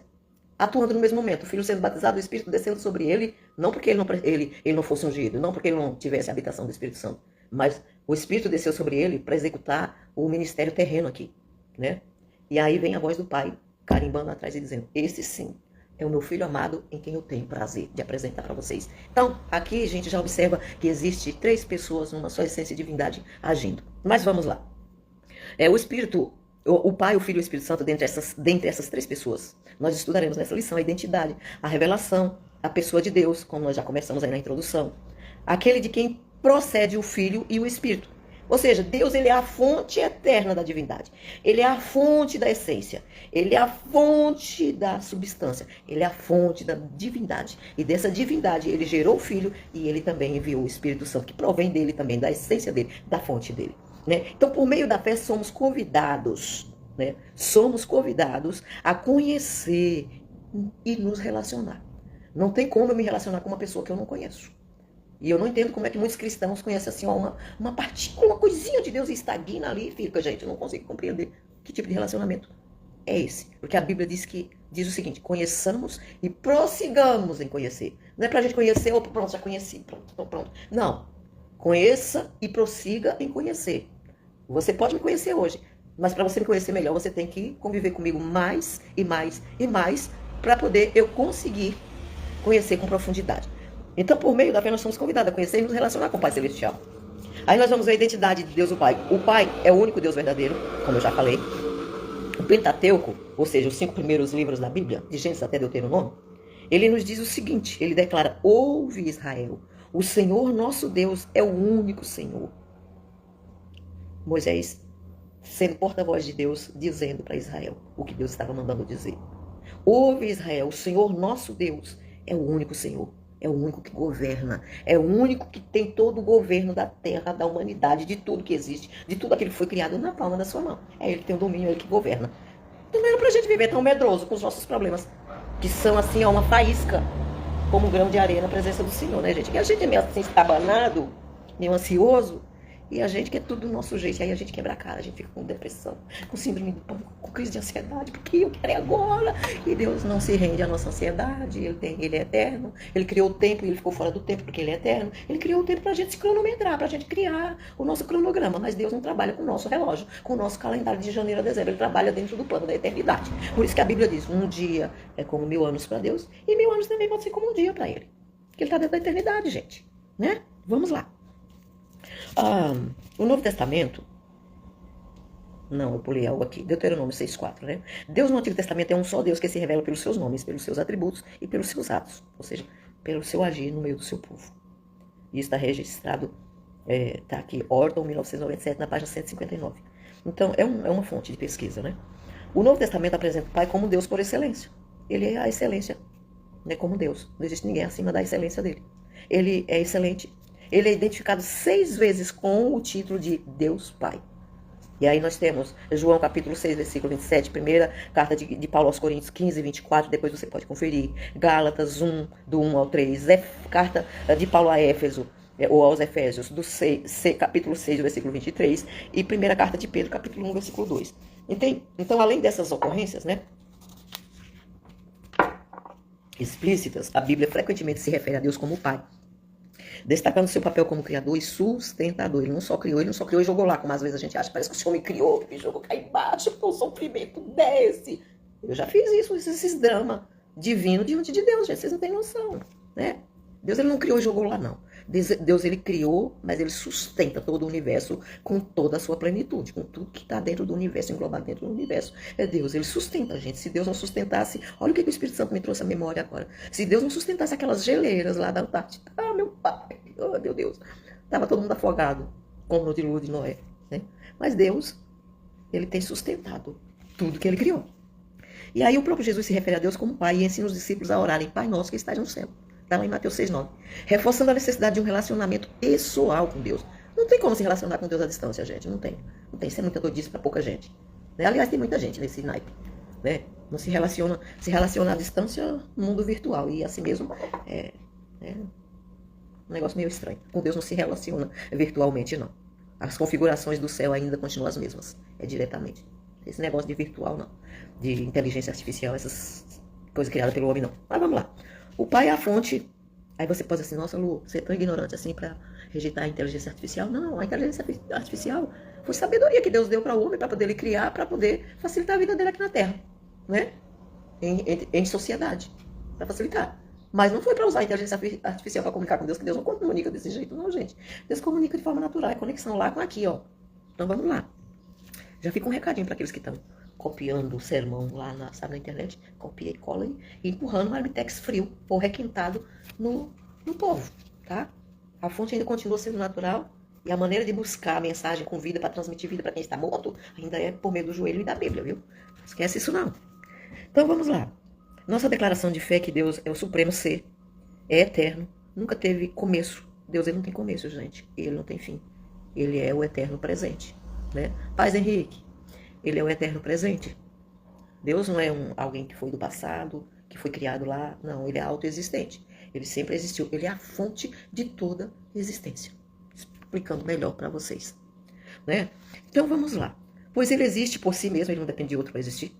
atuando no mesmo momento. O filho sendo batizado, o Espírito descendo sobre ele, não porque ele não fosse ungido, não porque ele não tivesse a habitação do Espírito Santo, mas o Espírito desceu sobre ele para executar o ministério terreno aqui, né? E aí vem a voz do Pai, carimbando atrás e dizendo, esse sim é o meu filho amado em quem eu tenho prazer de apresentar para vocês. Então, aqui a gente já observa que existe três pessoas numa só essência de divindade agindo. Mas vamos lá. O Espírito, o Pai, o Filho e o Espírito Santo, dentre essas três pessoas, nós estudaremos nessa lição a identidade, a revelação, a pessoa de Deus, como nós já começamos aí na introdução. Aquele de quem procede o Filho e o Espírito. Ou seja, Deus ele é a fonte eterna da divindade. Ele é a fonte da essência. Ele é a fonte da substância. Ele é a fonte da divindade. E dessa divindade ele gerou o Filho e ele também enviou o Espírito Santo, que provém dele também, da essência dele, da fonte dele. Né? Então, por meio da fé, somos convidados, né? Somos convidados a conhecer e nos relacionar. Não tem como eu me relacionar com uma pessoa que eu não conheço. E eu não entendo como é que muitos cristãos conhecem assim, uma partícula, uma coisinha de Deus e estagna ali e fica, gente, eu não consigo compreender que tipo de relacionamento é esse. Porque a Bíblia diz o seguinte, conheçamos e prossigamos em conhecer. Não é pra gente conhecer, ou pronto, já conheci, pronto. Não, conheça e prossiga em conhecer. Você pode me conhecer hoje, Mas para você me conhecer melhor, você tem que conviver comigo mais e mais e mais para poder eu conseguir conhecer com profundidade. Então, por meio da fé, nós somos convidados a conhecer e nos relacionar com o Pai Celestial. Aí nós vamos ver a identidade de Deus, o Pai. O Pai é o único Deus verdadeiro, como eu já falei. O Pentateuco, ou seja, os 5 primeiros livros da Bíblia, de Gênesis até Deuteronômio, ele nos diz o seguinte, ele declara: ouve Israel, o Senhor nosso Deus é o único Senhor. Moisés, sendo porta-voz de Deus, dizendo para Israel o que Deus estava mandando dizer. Ouve Israel, o Senhor nosso Deus é o único Senhor. É o único que governa. É o único que tem todo o governo da terra, da humanidade, de tudo que existe, de tudo aquilo que foi criado na palma da sua mão. É ele que tem o domínio, é ele que governa. Então não era pra gente viver tão medroso com os nossos problemas, que são assim, uma faísca, como um grão de areia na presença do Senhor, né, gente? Que a gente é meio assim, estabanado, meio ansioso, e a gente quer tudo do nosso jeito, e aí a gente quebra a cara, a gente fica com depressão, com síndrome do pânico, com crise de ansiedade, porque eu quero agora. E Deus não se rende à nossa ansiedade, ele é eterno, ele criou o tempo e ele ficou fora do tempo porque ele é eterno. Ele criou o tempo pra gente se cronometrar, pra gente criar o nosso cronograma, mas Deus não trabalha com o nosso relógio, com o nosso calendário de janeiro a dezembro, ele trabalha dentro do plano da eternidade. Por isso que a Bíblia diz, um dia é como 1000 anos para Deus, e 1000 anos também pode ser como um dia para ele, porque ele está dentro da eternidade, gente, né? Vamos lá. O Novo Testamento, não, eu pulei algo aqui, Deuteronômio 6,4, né? Deus no Antigo Testamento é um só Deus que se revela pelos seus nomes, pelos seus atributos e pelos seus atos, ou seja, pelo seu agir no meio do seu povo. E está registrado, está aqui, Orton, 1997, na página 159. Então, é uma fonte de pesquisa, né? O Novo Testamento apresenta o Pai como Deus por excelência. Ele é a excelência, né, como Deus. Não existe ninguém acima da excelência dele. Ele é excelente. Ele é identificado 6 vezes com o título de Deus Pai. E aí nós temos João capítulo 6, versículo 27, primeira carta de Paulo aos Coríntios 15, 24, depois você pode conferir. Gálatas 1, do 1 ao 3, carta de Paulo a Éfeso, ou aos Efésios, do capítulo 6, versículo 23, e primeira carta de Pedro, capítulo 1, versículo 2. Então, além dessas ocorrências, né, explícitas, a Bíblia frequentemente se refere a Deus como Pai, destacando seu papel como criador e sustentador. Ele não só criou e jogou lá, como às vezes a gente acha, parece que o Senhor me criou, me jogou cá embaixo, porque o sofrimento desce. Eu já fiz isso, esses dramas divinos diante de Deus, gente, vocês não têm noção, né? Deus, ele não criou e jogou lá, não. Deus, ele criou, mas ele sustenta todo o universo com toda a sua plenitude, com tudo que está dentro do universo, englobado dentro do universo. É Deus, ele sustenta a gente. Se Deus não sustentasse, olha o que o Espírito Santo me trouxe à memória agora. Se Deus não sustentasse aquelas geleiras lá da Antártida, meu pai, oh meu Deus, estava todo mundo afogado, como no dilúvio de Noé, né? Mas Deus, ele tem sustentado tudo que ele criou. E aí o próprio Jesus se refere a Deus como Pai e ensina os discípulos a orarem: Pai nosso que estás no céu. Está lá em Mateus 6,9. Reforçando a necessidade de um relacionamento pessoal com Deus. Não tem como se relacionar com Deus à distância, gente. Não tem. Não tem. Isso é muita doidice para pouca gente. Né? Aliás, tem muita gente nesse naipe. Né? Não se relaciona à distância no mundo virtual. E assim mesmo é um negócio meio estranho. Com Deus não se relaciona virtualmente, não. As configurações do céu ainda continuam as mesmas. É diretamente. Esse negócio de virtual, não. De inteligência artificial, essas coisas criadas pelo homem, não. Mas vamos lá. O Pai é a fonte. Aí você pode dizer assim, nossa, Lu, você é tão ignorante assim para rejeitar a inteligência artificial. Não, a inteligência artificial foi sabedoria que Deus deu para o homem, para poder ele criar, para poder facilitar a vida dele aqui na Terra, né? Em sociedade, para facilitar. Mas não foi para usar a inteligência artificial para comunicar com Deus, que Deus não comunica desse jeito, não, gente. Deus comunica de forma natural, é conexão lá com aqui, ó. Então vamos lá. Já fica um recadinho para aqueles que estão copiando o sermão lá na internet, copia e cola e empurrando um marmitex frio ou requentado no povo, tá? A fonte ainda continua sendo natural e a maneira de buscar a mensagem com vida para transmitir vida para quem está morto ainda é por meio do joelho e da Bíblia, viu? Não esquece isso não. Então vamos lá. Nossa declaração de fé é que Deus é o supremo ser, é eterno, nunca teve começo. Deus, ele não tem começo, gente. Ele não tem fim. Ele é o eterno presente, né? Paz, Henrique. Ele é o eterno presente. Deus não é alguém que foi do passado, que foi criado lá. Não, ele é autoexistente. Ele sempre existiu. Ele é a fonte de toda existência. Explicando melhor para vocês, né? Então vamos lá. Pois ele existe por si mesmo, ele não depende de outro para existir.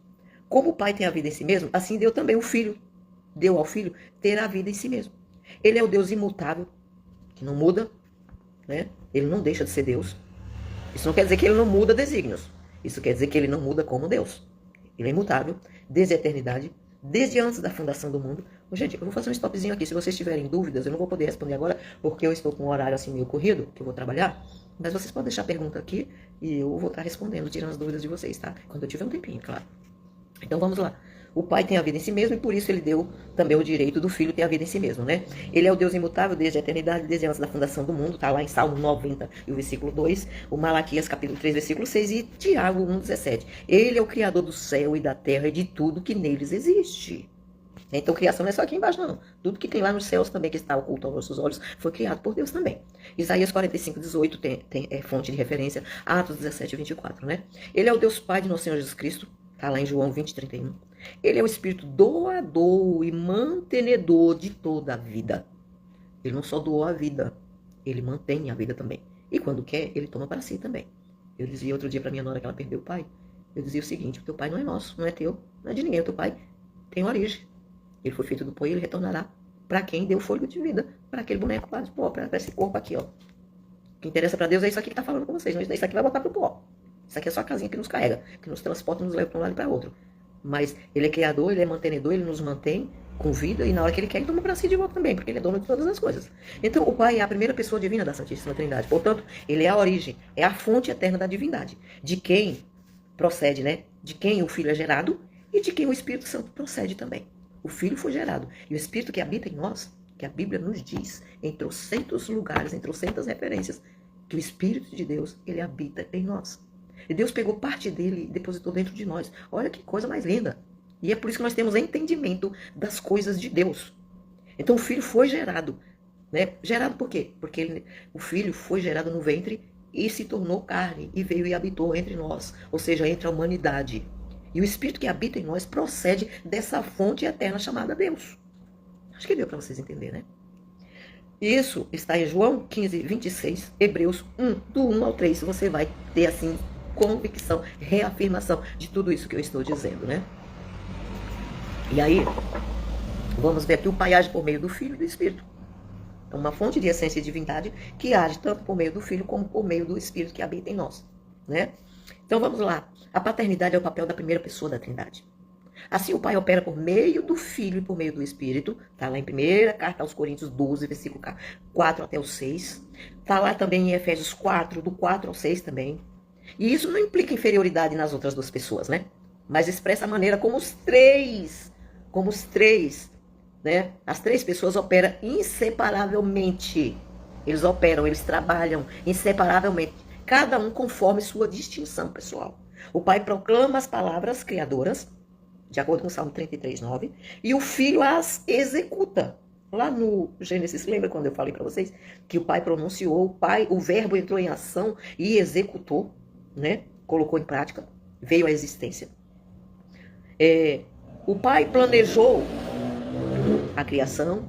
Como o Pai tem a vida em si mesmo, assim deu também o Filho. Deu ao Filho ter a vida em si mesmo. Ele é o Deus imutável, que não muda, né? Ele não deixa de ser Deus. Isso não quer dizer que ele não muda desígnios. Isso quer dizer que ele não muda como Deus. Ele é imutável, desde a eternidade, desde antes da fundação do mundo. Gente, eu vou fazer um stopzinho aqui. Se vocês tiverem dúvidas, eu não vou poder responder agora, porque eu estou com um horário assim meio corrido, que eu vou trabalhar. Mas vocês podem deixar a pergunta aqui e eu vou estar respondendo, tirando as dúvidas de vocês, tá? Quando eu tiver um tempinho, claro. Então vamos lá. O Pai tem a vida em si mesmo e por isso ele deu também o direito do Filho ter a vida em si mesmo, né? Ele é o Deus imutável desde a eternidade, desde antes da fundação do mundo, tá lá em Salmo 90 e o versículo 2, o Malaquias capítulo 3, versículo 6 e Tiago 1,17. Ele é o Criador do céu e da terra e de tudo que neles existe. Então criação não é só aqui embaixo, não. Tudo que tem lá nos céus também, que está oculto aos nossos olhos, foi criado por Deus também. Isaías 45, 18 é fonte de referência, Atos 17, 24, né? Ele é o Deus Pai de nosso Senhor Jesus Cristo, tá lá em João 20, 31. Ele é o Espírito doador e mantenedor de toda a vida. Ele não só doou a vida, ele mantém a vida também. E quando quer, ele toma para si também. Eu dizia outro dia para minha nora que ela perdeu o pai, eu dizia o seguinte: o teu pai não é nosso, não é teu, não é de ninguém, o teu pai tem origem. Ele foi feito do pó e ele retornará para quem deu fôlego de vida, para aquele boneco lá de pó, para esse corpo aqui, ó. O que interessa para Deus é isso aqui que tá falando com vocês, não isso aqui vai botar pro pó. Isso aqui é só a casinha que nos carrega, que nos transporta, nos leva para um lado e para outro. Mas ele é criador, ele é mantenedor, ele nos mantém com vida e na hora que ele quer, ele toma para si de volta também, porque ele é dono de todas as coisas. Então o Pai é a primeira pessoa divina da Santíssima Trindade. Portanto, ele é a origem, é a fonte eterna da divindade. De quem procede, né? De quem o Filho é gerado e de quem o Espírito Santo procede também. O Filho foi gerado e o Espírito que habita em nós, que a Bíblia nos diz, em trocentos lugares, em trocentas referências, que o Espírito de Deus, ele habita em nós. E Deus pegou parte dele e depositou dentro de nós. Olha que coisa mais linda. E é por isso que nós temos entendimento das coisas de Deus. Então o Filho foi gerado. Né? Gerado por quê? Porque o Filho foi gerado no ventre e se tornou carne. E veio e habitou entre nós. Ou seja, entre a humanidade. E o Espírito que habita em nós procede dessa fonte eterna chamada Deus. Acho que deu para vocês entenderem, né? Isso está em João 15, 26, Hebreus 1, do 1 ao 3. Você vai ter assim convicção, reafirmação de tudo isso que eu estou dizendo, né? E aí, vamos ver aqui o Pai age por meio do Filho e do Espírito. É uma fonte de essência e divindade que age tanto por meio do Filho como por meio do Espírito que habita em nós, né? Então vamos lá. A paternidade é o papel da primeira pessoa da Trindade. Assim o Pai opera por meio do Filho e por meio do Espírito. Está lá em 1ª carta aos Coríntios 12, versículo 4 até o 6. Está lá também em Efésios 4, do 4 ao 6 também. E isso não implica inferioridade nas outras duas pessoas, né? Mas expressa a maneira como os três, né? As três pessoas operam inseparavelmente. Eles operam, eles trabalham inseparavelmente. Cada um conforme sua distinção pessoal. O Pai proclama as palavras criadoras, de acordo com o Salmo 33, 9, e o Filho as executa. Lá no Gênesis, lembra quando eu falei para vocês que o Pai pronunciou, o verbo entrou em ação e executou, né? Colocou em prática, veio à existência. O Pai planejou a criação,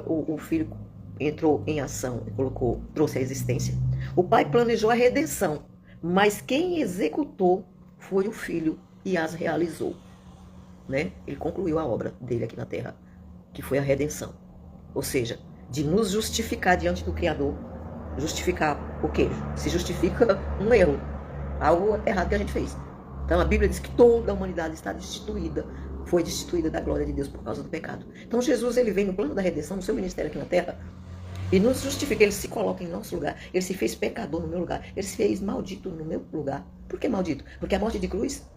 o Filho entrou em ação e trouxe à existência. O Pai planejou a redenção, mas quem executou foi o Filho e as realizou. Né? Ele concluiu a obra dele aqui na Terra, que foi a redenção. Ou seja, de nos justificar diante do Criador. Justificar o quê? Se justifica um erro, algo errado que a gente fez. Então a Bíblia diz que toda a humanidade está destituída, foi destituída da glória de Deus por causa do pecado. Então Jesus, ele vem no plano da redenção, no seu ministério aqui na Terra, e nos justifica, ele se coloca em nosso lugar, ele se fez pecador no meu lugar, ele se fez maldito no meu lugar. Por que maldito? Porque a morte de cruz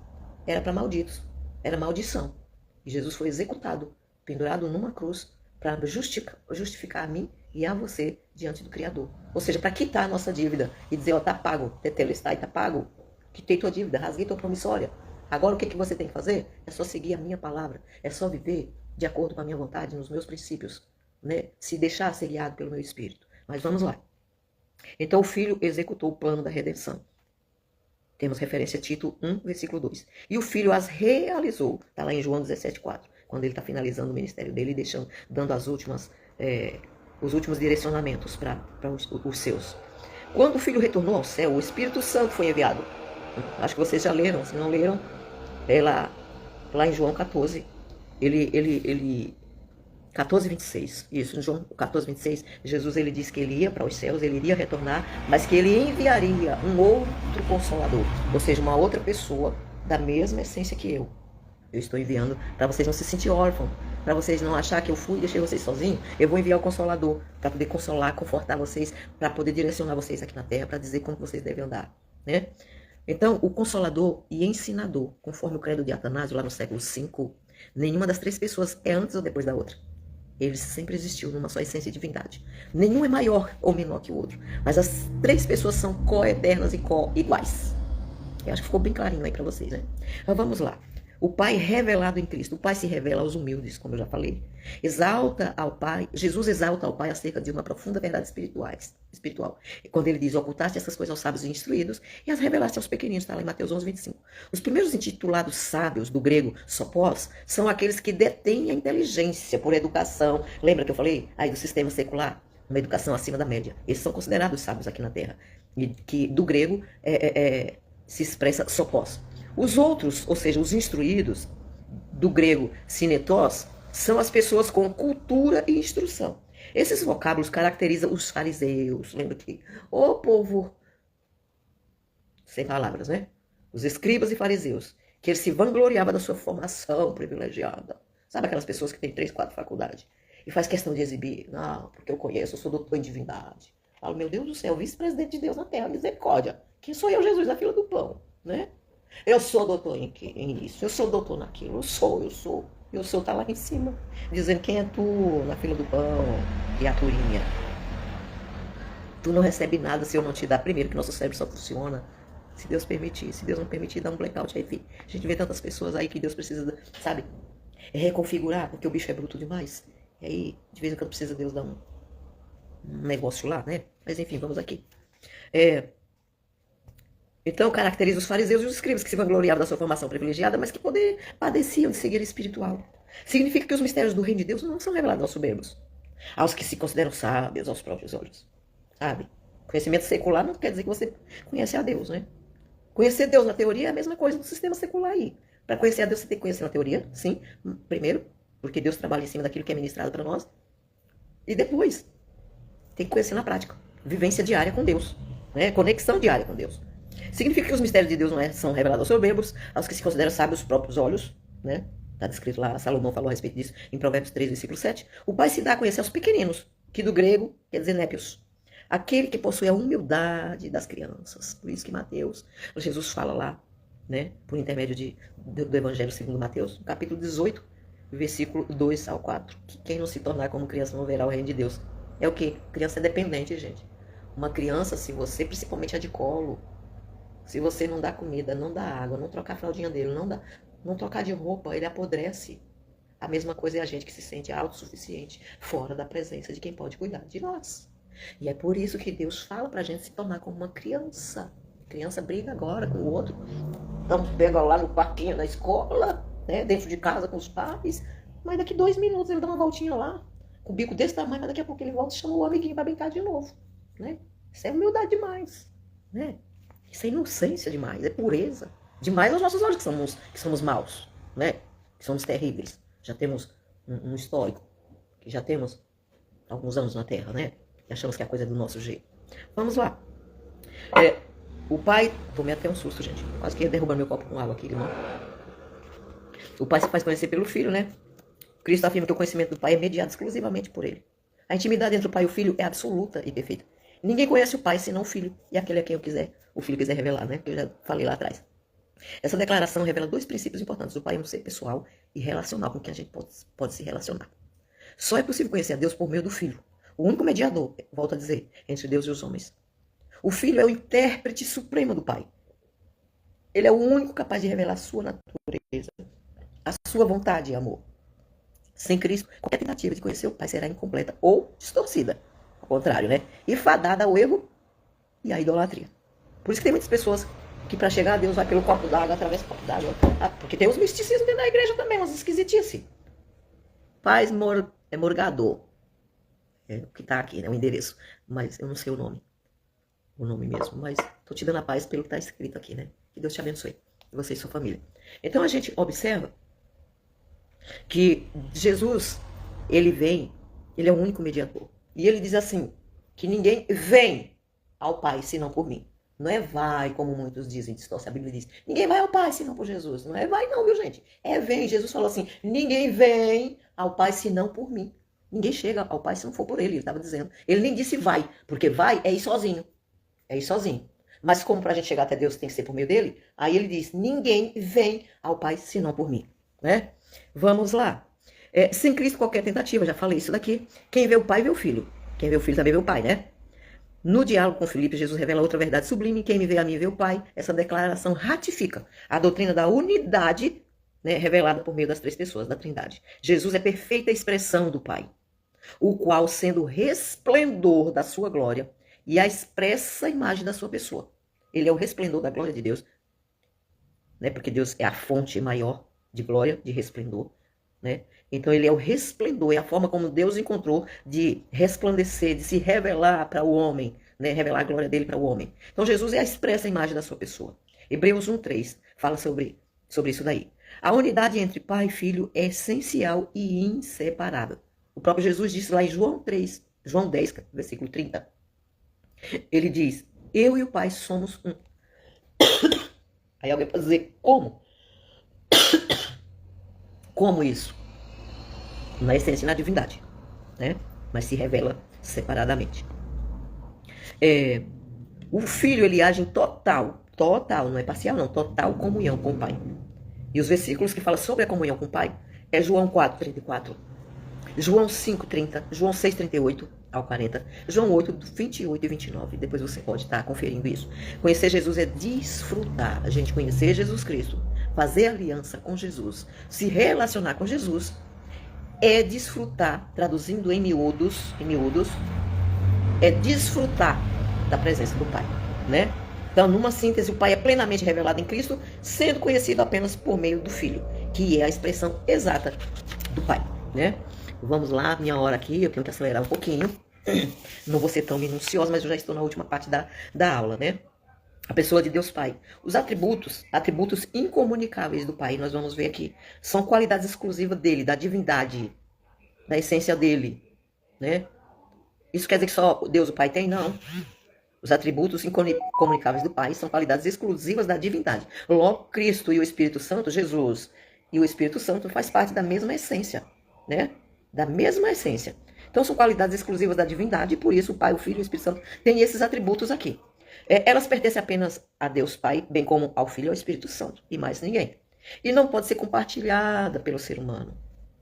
era para malditos, era maldição. E Jesus foi executado, pendurado numa cruz, para justificar a mim e a você diante do Criador. Ou seja, para quitar a nossa dívida e dizer, ó, tá pago, tetelestai, tá pago, quitei tua dívida, rasguei tua promissória. Agora o que você tem que fazer? É só seguir a minha palavra, é só viver de acordo com a minha vontade, nos meus princípios, né? Se deixar ser guiado pelo meu Espírito. Mas vamos lá. Então o Filho executou o plano da redenção. Temos referência a Tito 1, versículo 2. E o Filho as realizou. Está lá em João 17, 4. Quando ele está finalizando o ministério dele e dando os últimos direcionamentos para os seus. Quando o Filho retornou ao céu, o Espírito Santo foi enviado. Acho que vocês já leram. Se não leram, lá em João 14. Ele 14:26. Isso, em João 14:26, Jesus ele disse que ele ia para os céus, ele iria retornar, mas que ele enviaria um outro consolador, ou seja, uma outra pessoa da mesma essência que eu. Eu estou enviando para vocês não se sentir órfãos, para vocês não achar que eu fui e deixei vocês sozinhos. Eu vou enviar o Consolador para poder consolar, confortar vocês, para poder direcionar vocês aqui na Terra, para dizer como vocês devem andar, né? Então, o Consolador e Ensinador, conforme o credo de Atanásio, lá no século V, nenhuma das três pessoas é antes ou depois da outra. Ele sempre existiu numa só essência de divindade. Nenhum é maior ou menor que o outro, mas as três pessoas são co-eternas e co-iguais. Eu acho que ficou bem clarinho aí para vocês, né? Então, vamos lá. O Pai revelado em Cristo. O Pai se revela aos humildes, como eu já falei. Exalta ao Pai, Jesus exalta ao Pai acerca de uma profunda verdade espiritual. Quando ele diz, ocultaste essas coisas aos sábios e instruídos e as revelaste aos pequeninos, está lá em Mateus 11:25. Os primeiros intitulados sábios, do grego sopós, são aqueles que detêm a inteligência por educação. Lembra que eu falei aí do sistema secular? Uma educação acima da média. Esses são considerados sábios aqui na Terra. E que do grego se expressa sopós. Os outros, ou seja, os instruídos, do grego sinetós, são as pessoas com cultura e instrução. Esses vocábulos caracterizam os fariseus. Lembra que o povo, sem palavras, né? Os escribas e fariseus, que ele se vangloriava da sua formação privilegiada. Sabe aquelas pessoas que têm 3, 4 faculdades e faz questão de exibir? Não, porque eu conheço, eu sou doutor em divindade. Falo, meu Deus do céu, vice-presidente de Deus na Terra, misericórdia. Quem sou eu, Jesus, na fila do pão, né? Eu sou doutor em isso, eu sou doutor naquilo, eu sou, tá lá em cima, dizendo quem é tu na fila do pão, criaturinha. Tu não recebe nada se eu não te dar. Primeiro que nosso cérebro só funciona se Deus permitir. Se Deus não permitir, dá um blackout aí, filho. A gente vê tantas pessoas aí que Deus precisa, sabe, reconfigurar, porque o bicho é bruto demais. E aí, de vez em quando precisa Deus dar um negócio lá, né? Mas enfim, vamos aqui. Então, caracteriza os fariseus e os escribas que se vangloriavam da sua formação privilegiada, mas que padeciam de cegueira espiritual. Significa que os mistérios do reino de Deus não são revelados aos soberbos, aos que se consideram sábios aos próprios olhos. Sabe? Conhecimento secular não quer dizer que você conhece a Deus, né? Conhecer Deus na teoria é a mesma coisa do sistema secular aí. Para conhecer a Deus, você tem que conhecer na teoria, sim. Primeiro, porque Deus trabalha em cima daquilo que é ministrado para nós. E depois, tem que conhecer na prática. Vivência diária com Deus, né? Conexão diária com Deus. Significa que os mistérios de Deus não são revelados aos soberbos, aos que se consideram sábios aos próprios olhos, né? Está descrito lá, Salomão falou a respeito disso em Provérbios 3, versículo 7. O Pai se dá a conhecer aos pequeninos, que do grego quer dizer népios. Aquele que possui a humildade das crianças. Por isso que Mateus, Jesus fala lá, né? Por intermédio do Evangelho segundo Mateus, no capítulo 18, versículo 2 ao 4. Que quem não se tornar como criança não verá o reino de Deus. É o quê? Criança é dependente, gente. Uma criança, se você, principalmente a de colo, se você não dá comida, não dá água, não trocar a fraldinha dele, não trocar de roupa, ele apodrece. A mesma coisa é a gente que se sente autossuficiente, fora da presença de quem pode cuidar de nós. E é por isso que Deus fala pra gente se tornar como uma criança. Criança briga agora com o outro. Então pega lá no parquinho da escola, né, dentro de casa com os pais, mas daqui 2 minutos ele dá uma voltinha lá, com o bico desse tamanho, mas daqui a pouco ele volta e chama o amiguinho pra brincar de novo, né? Isso é humildade demais, né? Isso é inocência demais, é pureza. Demais aos nossos olhos que somos maus, né? Que somos terríveis. Já temos um histórico, que já temos alguns anos na Terra, né? E achamos que a coisa é do nosso jeito. Vamos lá. O Pai... Tomei até um susto, gente. Quase que ia derrubar meu copo com água aqui, irmão. O Pai se faz conhecer pelo Filho, né? Cristo afirma que o conhecimento do Pai é mediado exclusivamente por Ele. A intimidade entre o Pai e o Filho é absoluta e perfeita. Ninguém conhece o Pai senão o Filho e aquele a quem o Filho quiser revelar, né? Que eu já falei lá atrás. Essa declaração revela 2 princípios importantes. O Pai é um ser pessoal e relacional com quem a gente pode se relacionar. Só é possível conhecer a Deus por meio do Filho. O único mediador, volto a dizer, entre Deus e os homens. O Filho é o intérprete supremo do Pai. Ele é o único capaz de revelar a sua natureza, a sua vontade e amor. Sem Cristo, qualquer tentativa de conhecer o Pai será incompleta ou distorcida. Ao contrário, né? E fadada ao erro e à idolatria. Por isso que tem muitas pessoas que para chegar a Deus vai pelo copo d'água, através do copo d'água. Porque tem os misticismos dentro da igreja também, umas esquisitices. Paz Morgador. É o que tá aqui, né? O endereço. Mas eu não sei o nome. O nome mesmo. Mas tô te dando a paz pelo que tá escrito aqui, né? Que Deus te abençoe. E você e sua família. Então a gente observa que Jesus, Ele vem, ele é o único mediador. E ele diz assim, que ninguém vem ao Pai senão por mim. Não é vai, como muitos dizem, distorce. A Bíblia diz, ninguém vai ao Pai senão por Jesus. Não é vai não, viu gente? É vem. Jesus falou assim, ninguém vem ao Pai senão por mim. Ninguém chega ao Pai se não for por ele, ele estava dizendo. Ele nem disse vai, porque vai é ir sozinho. É ir sozinho. Mas como para a gente chegar até Deus tem que ser por meio dele, aí ele diz, ninguém vem ao Pai senão por mim. Né? Vamos lá. Sem Cristo qualquer tentativa, já falei isso daqui. Quem vê o Pai vê o Filho. Quem vê o Filho também vê o Pai, né? No diálogo com Filipe, Jesus revela outra verdade sublime. Quem me vê a mim vê o Pai. Essa declaração ratifica a doutrina da unidade, né, revelada por meio das três pessoas da Trindade. Jesus é perfeita expressão do Pai, o qual, sendo o resplendor da sua glória e a expressa imagem da sua pessoa. Ele é o resplendor da glória de Deus, né? Porque Deus é a fonte maior de glória, de resplendor, né? Então ele é o resplendor, é a forma como Deus encontrou de resplandecer, de se revelar para o homem, né? Revelar a glória dele para o homem. Então Jesus é a expressa imagem da sua pessoa. Hebreus 1:3 fala sobre isso daí. A unidade entre pai e filho é essencial e inseparável. O próprio Jesus disse lá em João 10, versículo 30. Ele diz, eu e o Pai somos um. Aí alguém pode dizer, como? Como isso? Na essência e na divindade, né? Mas se revela separadamente. O filho, ele age em total, não é parcial não, total comunhão com o Pai. E os versículos que falam sobre a comunhão com o Pai é João 4:34, João 5:30, João 6:38 ao 40, João 8:28 e 29. Depois você pode estar conferindo isso. Conhecer Jesus é desfrutar. A gente conhecer Jesus Cristo, fazer aliança com Jesus, se relacionar com Jesus, é desfrutar, traduzindo em miúdos, é desfrutar da presença do Pai, né? Então, numa síntese, o Pai é plenamente revelado em Cristo, sendo conhecido apenas por meio do Filho, que é a expressão exata do Pai, né? Vamos lá, minha hora aqui, eu tenho que acelerar um pouquinho. Não vou ser tão minuciosa, mas eu já estou na última parte da aula, né? A pessoa de Deus Pai. Os atributos incomunicáveis do Pai, nós vamos ver aqui, são qualidades exclusivas dele, da divindade, da essência dele, né? Isso quer dizer que só Deus o Pai tem? Não. Os atributos incomunicáveis do Pai são qualidades exclusivas da divindade. Logo, Cristo e o Espírito Santo, Jesus e o Espírito Santo faz parte da mesma essência, né? Da mesma essência. Então são qualidades exclusivas da divindade e por isso o Pai, o Filho e o Espírito Santo têm esses atributos aqui. Elas pertencem apenas a Deus Pai, bem como ao Filho e ao Espírito Santo, e mais ninguém. E não pode ser compartilhada pelo ser humano.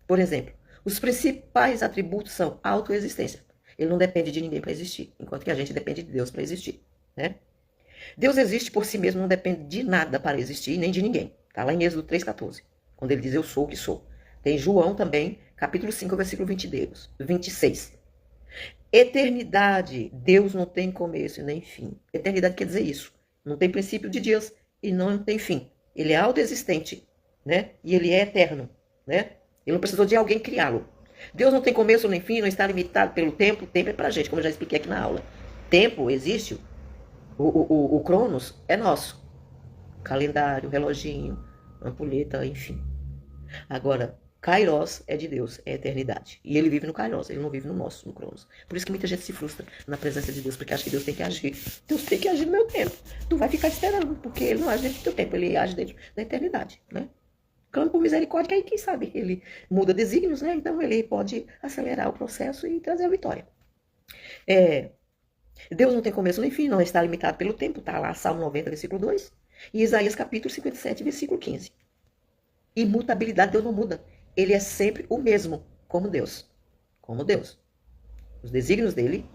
Por exemplo, os principais atributos são autoexistência. Ele não depende de ninguém para existir, enquanto que a gente depende de Deus para existir, né? Deus existe por si mesmo, não depende de nada para existir, nem de ninguém. Está lá em Êxodo 3,14, quando ele diz eu sou o que sou. Tem João também, capítulo 5, versículo 26. Eternidade, Deus não tem começo e nem fim. Eternidade quer dizer isso. Não tem princípio de dias e não tem fim. Ele é autoexistente, né? E ele é eterno, né? Ele não precisou de alguém criá-lo. Deus não tem começo nem fim, não está limitado pelo tempo. O tempo é pra gente, como eu já expliquei aqui na aula. Tempo existe. O Cronos é nosso. Calendário, reloginho, ampulheta, enfim. Agora, Kairos é de Deus, é eternidade. E ele vive no Kairos, ele não vive no nosso, no Cronos. Por isso que muita gente se frustra na presença de Deus, porque acha que Deus tem que agir. Deus tem que agir no meu tempo. Tu vai ficar esperando, porque ele não age dentro do teu tempo, ele age dentro da eternidade, né? Clamo por misericórdia, que aí quem sabe ele muda desígnios, né? Então ele pode acelerar o processo e trazer a vitória. Deus não tem começo nem fim, não está limitado pelo tempo, tá lá Salmo 90, versículo 2, e Isaías capítulo 57, versículo 15. Imutabilidade, Deus não muda. Ele é sempre o mesmo, como Deus. Como Deus. Os desígnios dele,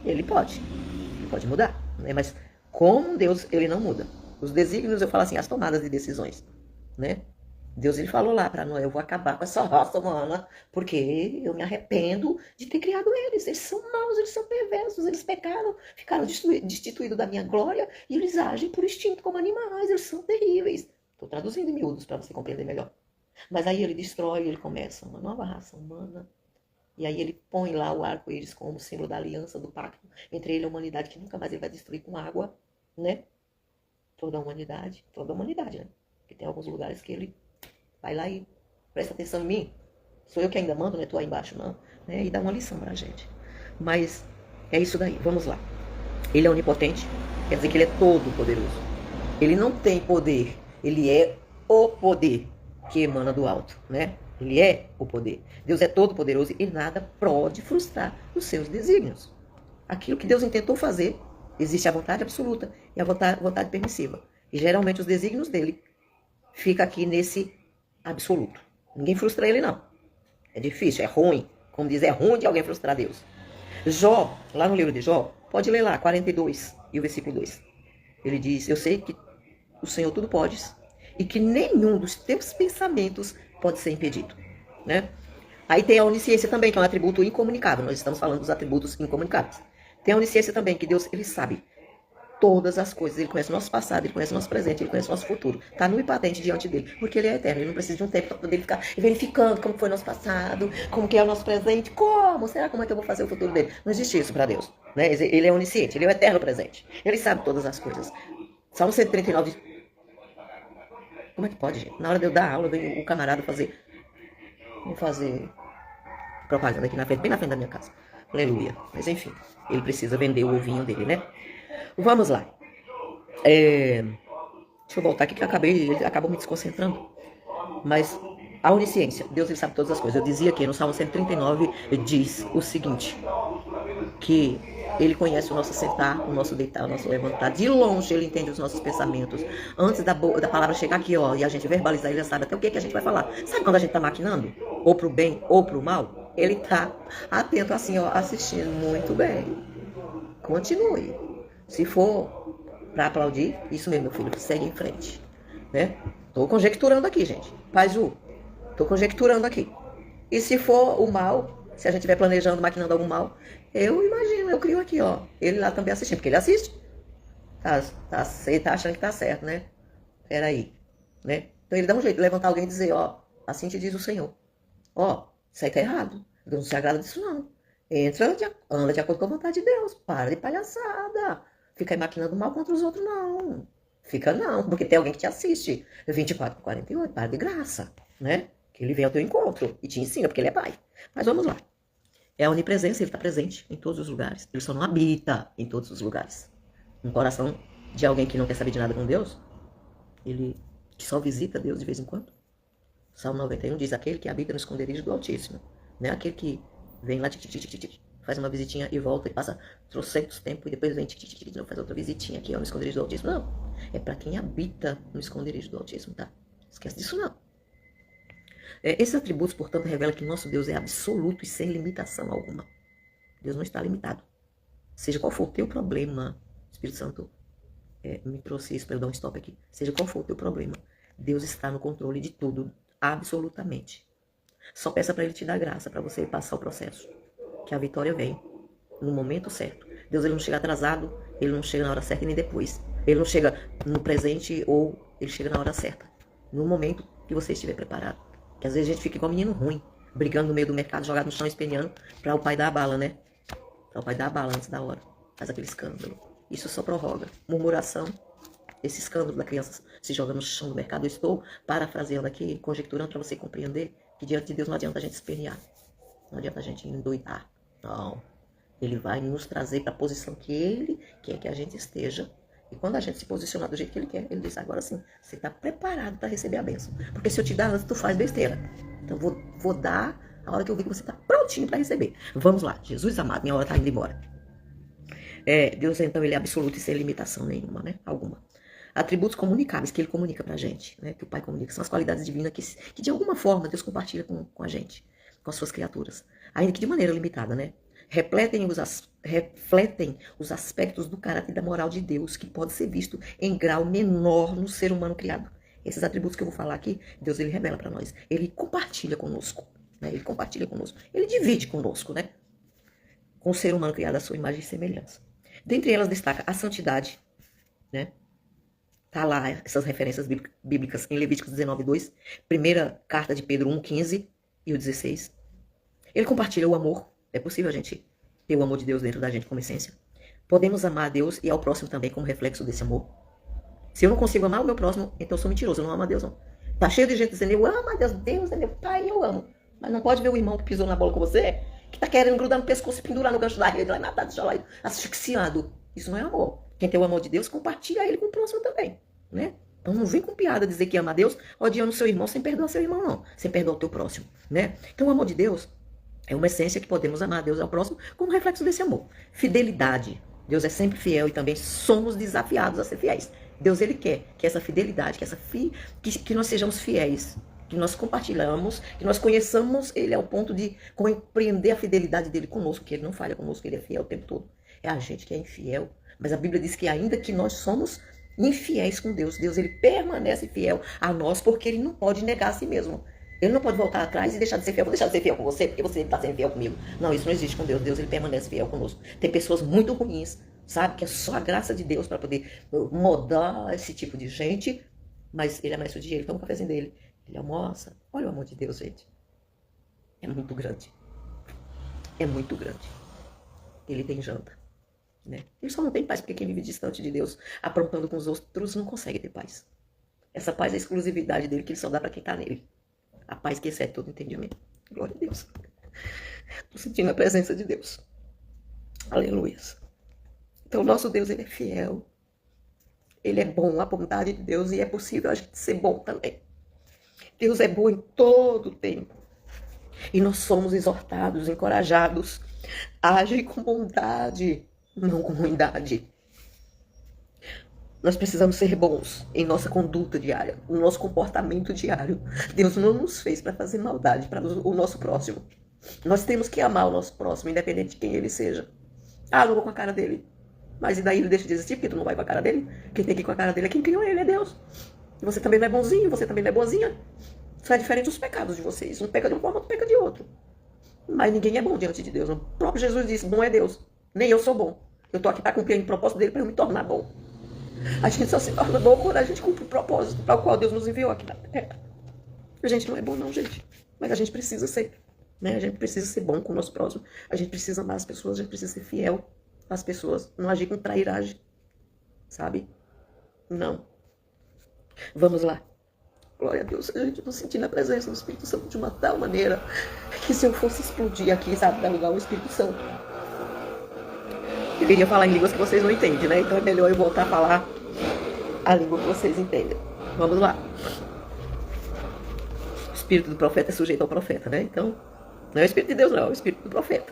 ele pode mudar, né? Mas como Deus, ele não muda. Os desígnios, eu falo assim, as tomadas de decisões, né? Deus, ele falou lá para Noé, eu vou acabar com essa raça humana, porque eu me arrependo de ter criado eles. Eles são maus, eles são perversos, eles pecaram, ficaram destituídos da minha glória, e eles agem por instinto como animais, eles são terríveis. Estou traduzindo em miúdos para você compreender melhor. Mas aí ele destrói, ele começa uma nova raça humana. E aí ele põe lá o arco-íris como símbolo da aliança, do pacto entre ele e a humanidade, que nunca mais ele vai destruir com água, né? Toda a humanidade, né? Porque tem alguns lugares que ele vai lá e presta atenção em mim. Sou eu que ainda mando, né? Tu aí embaixo não. Né? E dá uma lição pra gente. Mas é isso daí, vamos lá. Ele é onipotente, quer dizer que ele é todo poderoso. Ele não tem poder, ele é o poder que emana do alto, né? Ele é o poder. Deus é todo poderoso e nada pode frustrar os seus desígnios. Aquilo que Deus intentou fazer, existe a vontade absoluta e a vontade permissiva. E geralmente os desígnios dele ficam aqui nesse absoluto. Ninguém frustra ele, não. É difícil, é ruim. Como diz, é ruim de alguém frustrar Deus. Jó, lá no livro de Jó, pode ler lá, 42 e o versículo 2. Ele diz, eu sei que o Senhor tudo podes e que nenhum dos teus pensamentos pode ser impedido, né? Aí tem a onisciência também, que é um atributo incomunicável. Nós estamos falando dos atributos incomunicáveis. Tem a onisciência também, que Deus, ele sabe todas as coisas. Ele conhece o nosso passado, ele conhece o nosso presente, ele conhece o nosso futuro. Está nu e patente diante dele, porque ele é eterno. Ele não precisa de um tempo para poder ficar verificando como foi o nosso passado, como que é o nosso presente, como, será como é que eu vou fazer o futuro dele? Não existe isso para Deus, né? Ele é onisciente, ele é o eterno presente. Ele sabe todas as coisas. Salmo 139. Como é que pode, gente? Na hora de eu dar aula, vem o camarada fazer propaganda aqui na frente, bem na frente da minha casa. Aleluia. Mas enfim, ele precisa vender o ovinho dele, né? Vamos lá. Deixa eu voltar aqui que ele acabou me desconcentrando. Mas a onisciência, Deus ele sabe todas as coisas. Eu dizia aqui no Salmo 139, diz o seguinte, que ele conhece o nosso sentar, o nosso deitar, o nosso levantar. De longe ele entende os nossos pensamentos. Antes da palavra chegar aqui, ó, e a gente verbalizar, ele já sabe até o que a gente vai falar. Sabe quando a gente tá maquinando? Ou pro bem, ou pro mal? Ele tá atento assim, ó, assistindo muito bem. Continue. Se for pra aplaudir, isso mesmo, meu filho, segue em frente, né? Tô conjecturando aqui, gente. Pai Ju, tô conjecturando aqui. E se for o mal, se a gente estiver planejando, maquinando algum mal, eu imagino, eu crio aqui, ó. Ele lá também assistindo, porque ele assiste. Ele tá achando que tá certo, né? Peraí, né? Então ele dá um jeito de levantar alguém e dizer, ó, assim te diz o Senhor. Ó, isso aí tá errado. Deus não se agrada disso, não. Anda de acordo com a vontade de Deus. Para de palhaçada. Fica aí maquinando mal contra os outros, não. Fica não, porque tem alguém que te assiste. 24/48, para de graça, né? Que ele vem ao teu encontro e te ensina, porque ele é pai. Mas vamos lá. É a onipresença, ele está presente em todos os lugares. Ele só não habita em todos os lugares. Um coração de alguém que não quer saber de nada com Deus, ele que só visita Deus de vez em quando. Salmo 91 diz, aquele que habita no esconderijo do Altíssimo. Não é aquele que vem lá, faz uma visitinha e volta e passa trocentos tempos e depois vem, faz outra visitinha aqui ó, no esconderijo do Altíssimo. Não, é para quem habita no esconderijo do Altíssimo, tá? Esquece disso não. Esses atributos, portanto, revelam que nosso Deus é absoluto e sem limitação alguma. Deus não está limitado. Seja qual for o teu problema, Espírito Santo me trouxe isso para eu dar um stop aqui. Seja qual for o teu problema, Deus está no controle de tudo, absolutamente. Só peça para ele te dar graça, para você passar o processo. Que a vitória vem no momento certo. Deus ele não chega atrasado, ele não chega na hora certa e nem depois. Ele não chega no presente ou ele chega na hora certa. No momento que você estiver preparado. Que às vezes a gente fica igual menino ruim, brigando no meio do mercado, jogado no chão, espelhando, para o pai dar a bala, né? Para o pai dar a bala antes da hora. Faz aquele escândalo. Isso só prorroga. Murmuração. Esse escândalo da criança se joga no chão do mercado. Eu estou parafraseando aqui, conjecturando para você compreender que diante de Deus não adianta a gente espernear. Não adianta a gente endoidar. Não. Ele vai nos trazer para a posição que ele quer que a gente esteja. E quando a gente se posicionar do jeito que ele quer, ele diz, agora sim, você está preparado para receber a bênção. Porque se eu te dar antes, tu faz besteira. Então vou dar a hora que eu vi que você está prontinho para receber. Vamos lá, Jesus amado, minha hora está indo embora. Deus então ele é absoluto e sem limitação nenhuma, né? Alguma. Atributos comunicáveis que ele comunica pra gente, né? Que o Pai comunica, são as qualidades divinas que de alguma forma Deus compartilha com a gente, com as suas criaturas. Ainda que de maneira limitada, né? Refletem os aspectos do caráter e da moral de Deus, que pode ser visto em grau menor no ser humano criado. Esses atributos que eu vou falar aqui, Deus ele revela para nós. Ele compartilha conosco, né? Ele compartilha conosco. Ele divide conosco, né? Com o ser humano criado à sua imagem e semelhança. Dentre elas destaca a santidade, né? Tá lá essas referências bíblicas em Levíticos 19:2, primeira carta de Pedro 1:15 e o 16. Ele compartilha o amor. É possível a gente ter o amor de Deus dentro da gente como essência. Podemos amar a Deus e ao próximo também como reflexo desse amor. Se eu não consigo amar o meu próximo, então eu sou mentiroso, eu não amo a Deus não. Tá cheio de gente dizendo, eu amo a Deus, Deus é meu pai, eu amo. Mas não pode ver o irmão que pisou na bola com você, que tá querendo grudar no pescoço e pendurar no gancho da rede, vai matar, deixar lá asfixiado. Isso não é amor. Quem tem o amor de Deus, compartilha ele com o próximo também, né? Então não vem com piada dizer que ama a Deus, odiando o seu irmão sem perdoar seu irmão, não. Sem perdoar o teu próximo, né? Então o amor de Deus é uma essência que podemos amar a Deus e ao próximo como reflexo desse amor. Fidelidade. Deus é sempre fiel e também somos desafiados a ser fiéis. Deus, ele quer que essa fidelidade, que nós sejamos fiéis, que nós compartilhamos, que nós conheçamos ele ao ponto de compreender a fidelidade dele conosco, que ele não falha conosco, ele é fiel o tempo todo. É a gente que é infiel. Mas a Bíblia diz que ainda que nós somos infiéis com Deus, Deus ele permanece fiel a nós porque ele não pode negar a si mesmo. Ele não pode voltar atrás e deixar de ser fiel. Vou deixar de ser fiel com você porque você está sendo fiel comigo. Não, isso não existe com Deus. Deus ele permanece fiel conosco. Tem pessoas muito ruins, sabe? Que é só a graça de Deus para poder mudar esse tipo de gente. Mas ele é mestre de ele. Toma um cafezinho dele. Ele almoça. Olha o amor de Deus, gente. É muito grande. É muito grande. Ele tem janta, né? Ele só não tem paz porque quem vive distante de Deus, aprontando com os outros, não consegue ter paz. Essa paz é a exclusividade dele que ele só dá para quem está nele. A paz que excede todo entendimento. Glória a Deus. Estou sentindo a presença de Deus. Aleluia. Então, o nosso Deus, ele é fiel. Ele é bom, a bondade de Deus, e é possível a gente ser bom também. Deus é bom em todo o tempo. E nós somos exortados, encorajados a agir com bondade, não com ruindade. Nós precisamos ser bons em nossa conduta diária, no nosso comportamento diário. Deus não nos fez para fazer maldade para o nosso próximo. Nós temos que amar o nosso próximo, independente de quem ele seja. Ah, não vou com a cara dele. Mas e daí ele deixa de existir porque tu não vai com a cara dele? Quem tem que ir com a cara dele é quem criou ele, é Deus. E você também não é bonzinho, você também não é boazinha. Só é diferente dos pecados de vocês. Um peca de uma forma, outro peca de outro. Mas ninguém é bom diante de Deus. O próprio Jesus disse, bom é Deus. Nem eu sou bom. Eu tô aqui para cumprir o propósito dele para eu me tornar bom. A gente só se torna bom quando a gente cumpre o propósito para o qual Deus nos enviou aqui na terra. A gente não é bom não, gente. Mas a gente precisa ser. Né? A gente precisa ser bom com o nosso próximo. A gente precisa amar as pessoas. A gente precisa ser fiel às pessoas. Não agir com trairagem. Sabe? Não. Vamos lá. Glória a Deus. A gente está sentindo a presença do Espírito Santo de uma tal maneira que se eu fosse explodir aqui, sabe, dar lugar ao Espírito Santo, eu iria falar em línguas que vocês não entendem, né? Então é melhor eu voltar a falar a língua que vocês entendem. Vamos lá. O espírito do profeta é sujeito ao profeta, né? Então, não é o Espírito de Deus, não. É o Espírito do profeta.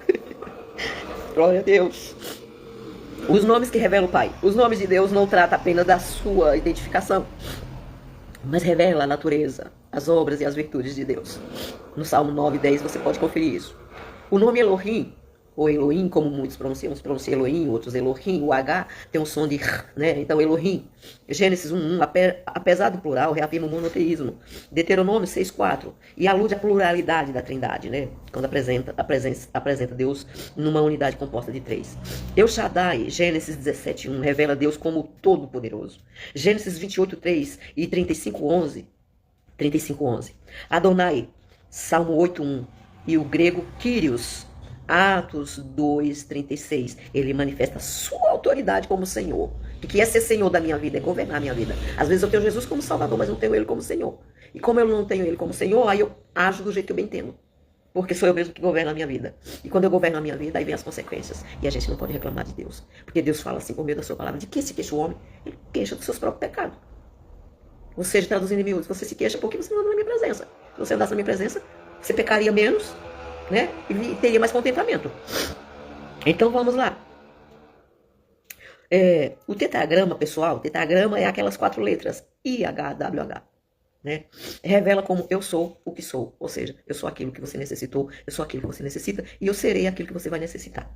Glória a Deus. Os nomes que revela o Pai. Os nomes de Deus não tratam apenas da sua identificação, mas revela a natureza, as obras e as virtudes de Deus. No Salmo 9:10 você pode conferir isso. O nome Elohim, ou Elohim, como muitos pronunciam, uns pronunciam Elohim, outros Elohim, o H tem um som de R, né? Então Elohim. Gênesis 1:1, apesar do plural, reafirma o monoteísmo. Deuteronômio 6:4, e alude à pluralidade da Trindade, né? Quando apresenta Deus numa unidade composta de três. El Shaddai, Gênesis 17:1, revela Deus como Todo-Poderoso. Gênesis 28:3 e 35:11. Adonai, Salmo 8:1, e o grego Kyrios, Atos 2:36, ele manifesta sua autoridade como Senhor. O que é ser Senhor da minha vida? É governar a minha vida. Às vezes eu tenho Jesus como Salvador, mas não tenho Ele como Senhor. E como eu não tenho Ele como Senhor, aí eu ajo do jeito que eu bem entendo. Porque sou eu mesmo que governo a minha vida. E quando eu governo a minha vida, aí vem as consequências. E a gente não pode reclamar de Deus. Porque Deus fala assim por meio da sua palavra. De que se queixa o homem? Ele queixa dos seus próprios pecados. Ou seja, traduzindo em miúdos, você se queixa porque você não anda na minha presença. Se você andasse na minha presença, você pecaria menos, né? E teria mais contentamento. Então vamos lá. O tetragrama, pessoal, o tetragrama é aquelas 4 letras, IHWH, né? Revela como eu sou o que sou, ou seja, eu sou aquilo que você necessitou, eu sou aquilo que você necessita e eu serei aquilo que você vai necessitar.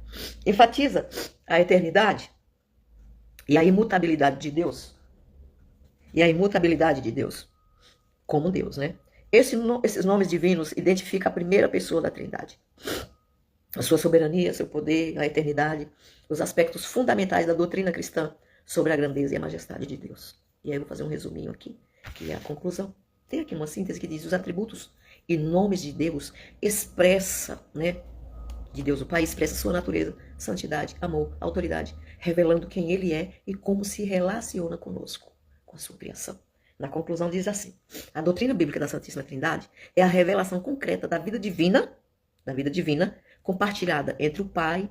Enfatiza a eternidade e a imutabilidade de Deus. E a imutabilidade de Deus como Deus, né? Esses nomes divinos identificam a primeira pessoa da Trindade. A sua soberania, seu poder, a eternidade, os aspectos fundamentais da doutrina cristã sobre a grandeza e a majestade de Deus. E aí eu vou fazer um resuminho aqui, que é a conclusão. Tem aqui uma síntese que diz: os atributos e nomes de Deus expressa, né? De Deus o Pai expressa sua natureza, santidade, amor, autoridade, revelando quem Ele é e como se relaciona conosco, com a sua criação. Na conclusão diz assim: a doutrina bíblica da Santíssima Trindade é a revelação concreta da vida divina, compartilhada entre o Pai,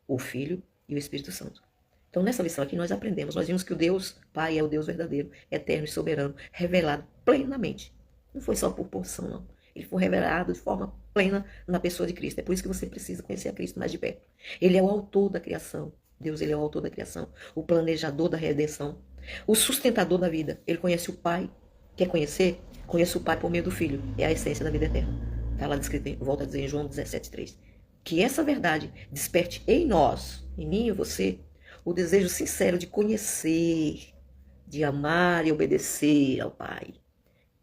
o Filho e o Espírito Santo. Então, nessa lição aqui, nós aprendemos, nós vimos que o Deus Pai é o Deus verdadeiro, eterno e soberano, revelado plenamente. Não foi só por porção, não. Ele foi revelado de forma plena na pessoa de Cristo. É por isso que você precisa conhecer a Cristo mais de perto. Ele é o autor da criação. Deus, ele é o autor da criação, o planejador da redenção, o sustentador da vida. Ele conhece o Pai. Quer conhecer? Conheça o Pai por meio do Filho. É a essência da vida eterna. Está lá descrito, volta a dizer em João 17,3. Que essa verdade desperte em nós, em mim e você, o desejo sincero de conhecer, de amar e obedecer ao Pai,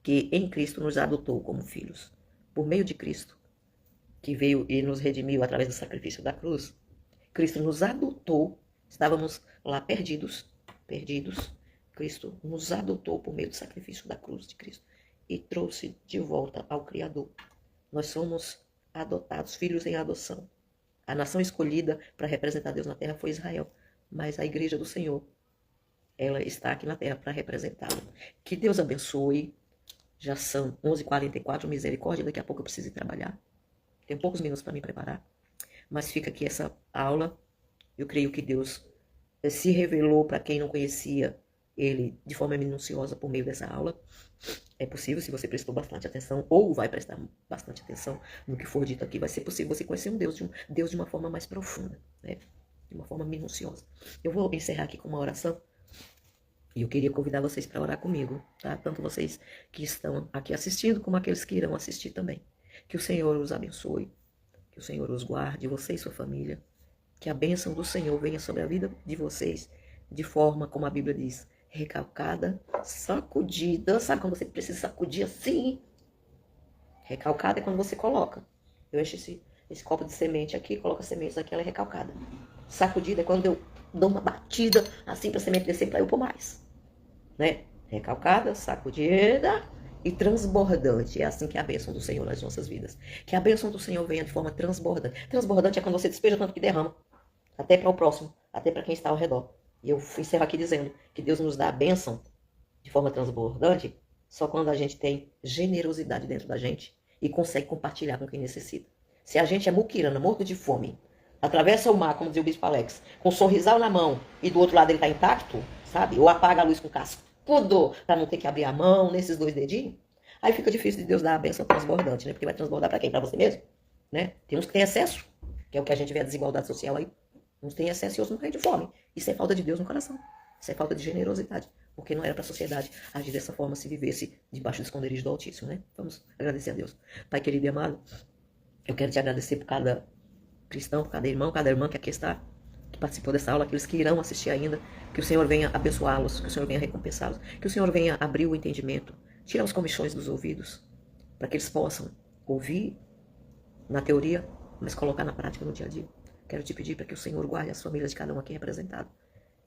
que em Cristo nos adotou como filhos. Por meio de Cristo, que veio e nos redimiu através do sacrifício da cruz, Cristo nos adotou, estávamos lá perdidos, Cristo nos adotou por meio do sacrifício da cruz de Cristo e trouxe de volta ao Criador. Nós somos adotados, filhos em adoção. A nação escolhida para representar Deus na terra foi Israel, mas a igreja do Senhor, ela está aqui na terra para representá-lo. Que Deus abençoe. Já são 11h44, misericórdia, daqui a pouco eu preciso ir trabalhar. Tenho poucos minutos para me preparar, mas fica aqui essa aula. Eu creio que Deus se revelou para quem não conhecia ele de forma minuciosa por meio dessa aula. É possível, se você prestou bastante atenção, ou vai prestar bastante atenção no que for dito aqui, vai ser possível você conhecer um Deus de uma forma mais profunda, né? De uma forma minuciosa. Eu vou encerrar aqui com uma oração. E eu queria convidar vocês para orar comigo, tá? Tanto vocês que estão aqui assistindo, como aqueles que irão assistir também. Que o Senhor os abençoe, que o Senhor os guarde, você e sua família. Que a bênção do Senhor venha sobre a vida de vocês, de forma, como a Bíblia diz, recalcada, sacudida. Sabe quando você precisa sacudir assim? Recalcada é quando você coloca. Eu encho esse copo de semente aqui, coloco as sementes aqui, ela é recalcada. Sacudida é quando eu dou uma batida assim para a semente descer para eu pôr mais, né? Recalcada, sacudida e transbordante. É assim que é a bênção do Senhor nas nossas vidas. Que a bênção do Senhor venha de forma transbordante. Transbordante é quando você despeja tanto que derrama, até para o próximo, até para quem está ao redor. E eu encerro aqui dizendo que Deus nos dá a bênção de forma transbordante só quando a gente tem generosidade dentro da gente e consegue compartilhar com quem necessita. Se a gente é muquirana, morto de fome, atravessa o mar, como dizia o bispo Alex, com um sorrisal na mão e do outro lado ele está intacto, sabe? Ou apaga a luz com cascudo para não ter que abrir a mão nesses 2 dedinhos. Aí fica difícil de Deus dar a bênção transbordante, né? Porque vai transbordar para quem? Para você mesmo, né? Tem uns que têm excesso, que é o que a gente vê a desigualdade social aí. Uns têm excesso e outros morrem de fome. Isso é falta de Deus no coração. Isso é falta de generosidade. Porque não era para a sociedade agir dessa forma se vivesse debaixo do esconderijo do Altíssimo, né? Vamos agradecer a Deus. Pai querido e amado, eu quero te agradecer por cada cristão, por cada irmão, cada irmã que aqui está, que participou dessa aula, aqueles que irão assistir ainda, que o Senhor venha abençoá-los, que o Senhor venha recompensá-los, que o Senhor venha abrir o entendimento, tirar os comichões dos ouvidos, para que eles possam ouvir na teoria, mas colocar na prática no dia a dia. Quero te pedir para que o Senhor guarde as famílias de cada um aqui representado,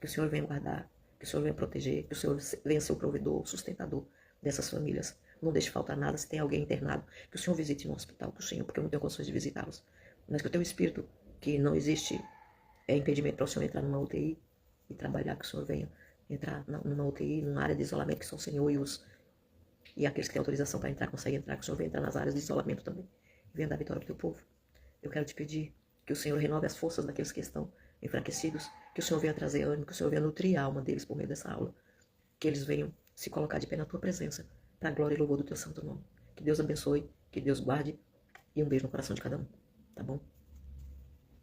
que o Senhor venha guardar, que o Senhor venha proteger, que o Senhor venha ser o provedor, o sustentador dessas famílias. Não deixe faltar nada. Se tem alguém internado, que o Senhor visite no hospital do Senhor, porque eu não tenho condições de visitá-los. Mas que o teu Espírito, que não existe impedimento para o Senhor entrar numa UTI e trabalhar, que o Senhor venha entrar numa UTI, numa área de isolamento, que são o Senhor e aqueles que têm autorização para entrar, conseguem entrar, que o Senhor venha entrar nas áreas de isolamento também. E venha dar vitória para o teu povo. Eu quero te pedir que o Senhor renove as forças daqueles que estão enfraquecidos, que o Senhor venha trazer ânimo, que o Senhor venha nutrir a alma deles por meio dessa aula, que eles venham se colocar de pé na tua presença, para a glória e louvor do teu santo nome. Que Deus abençoe, que Deus guarde, e um beijo no coração de cada um, tá bom?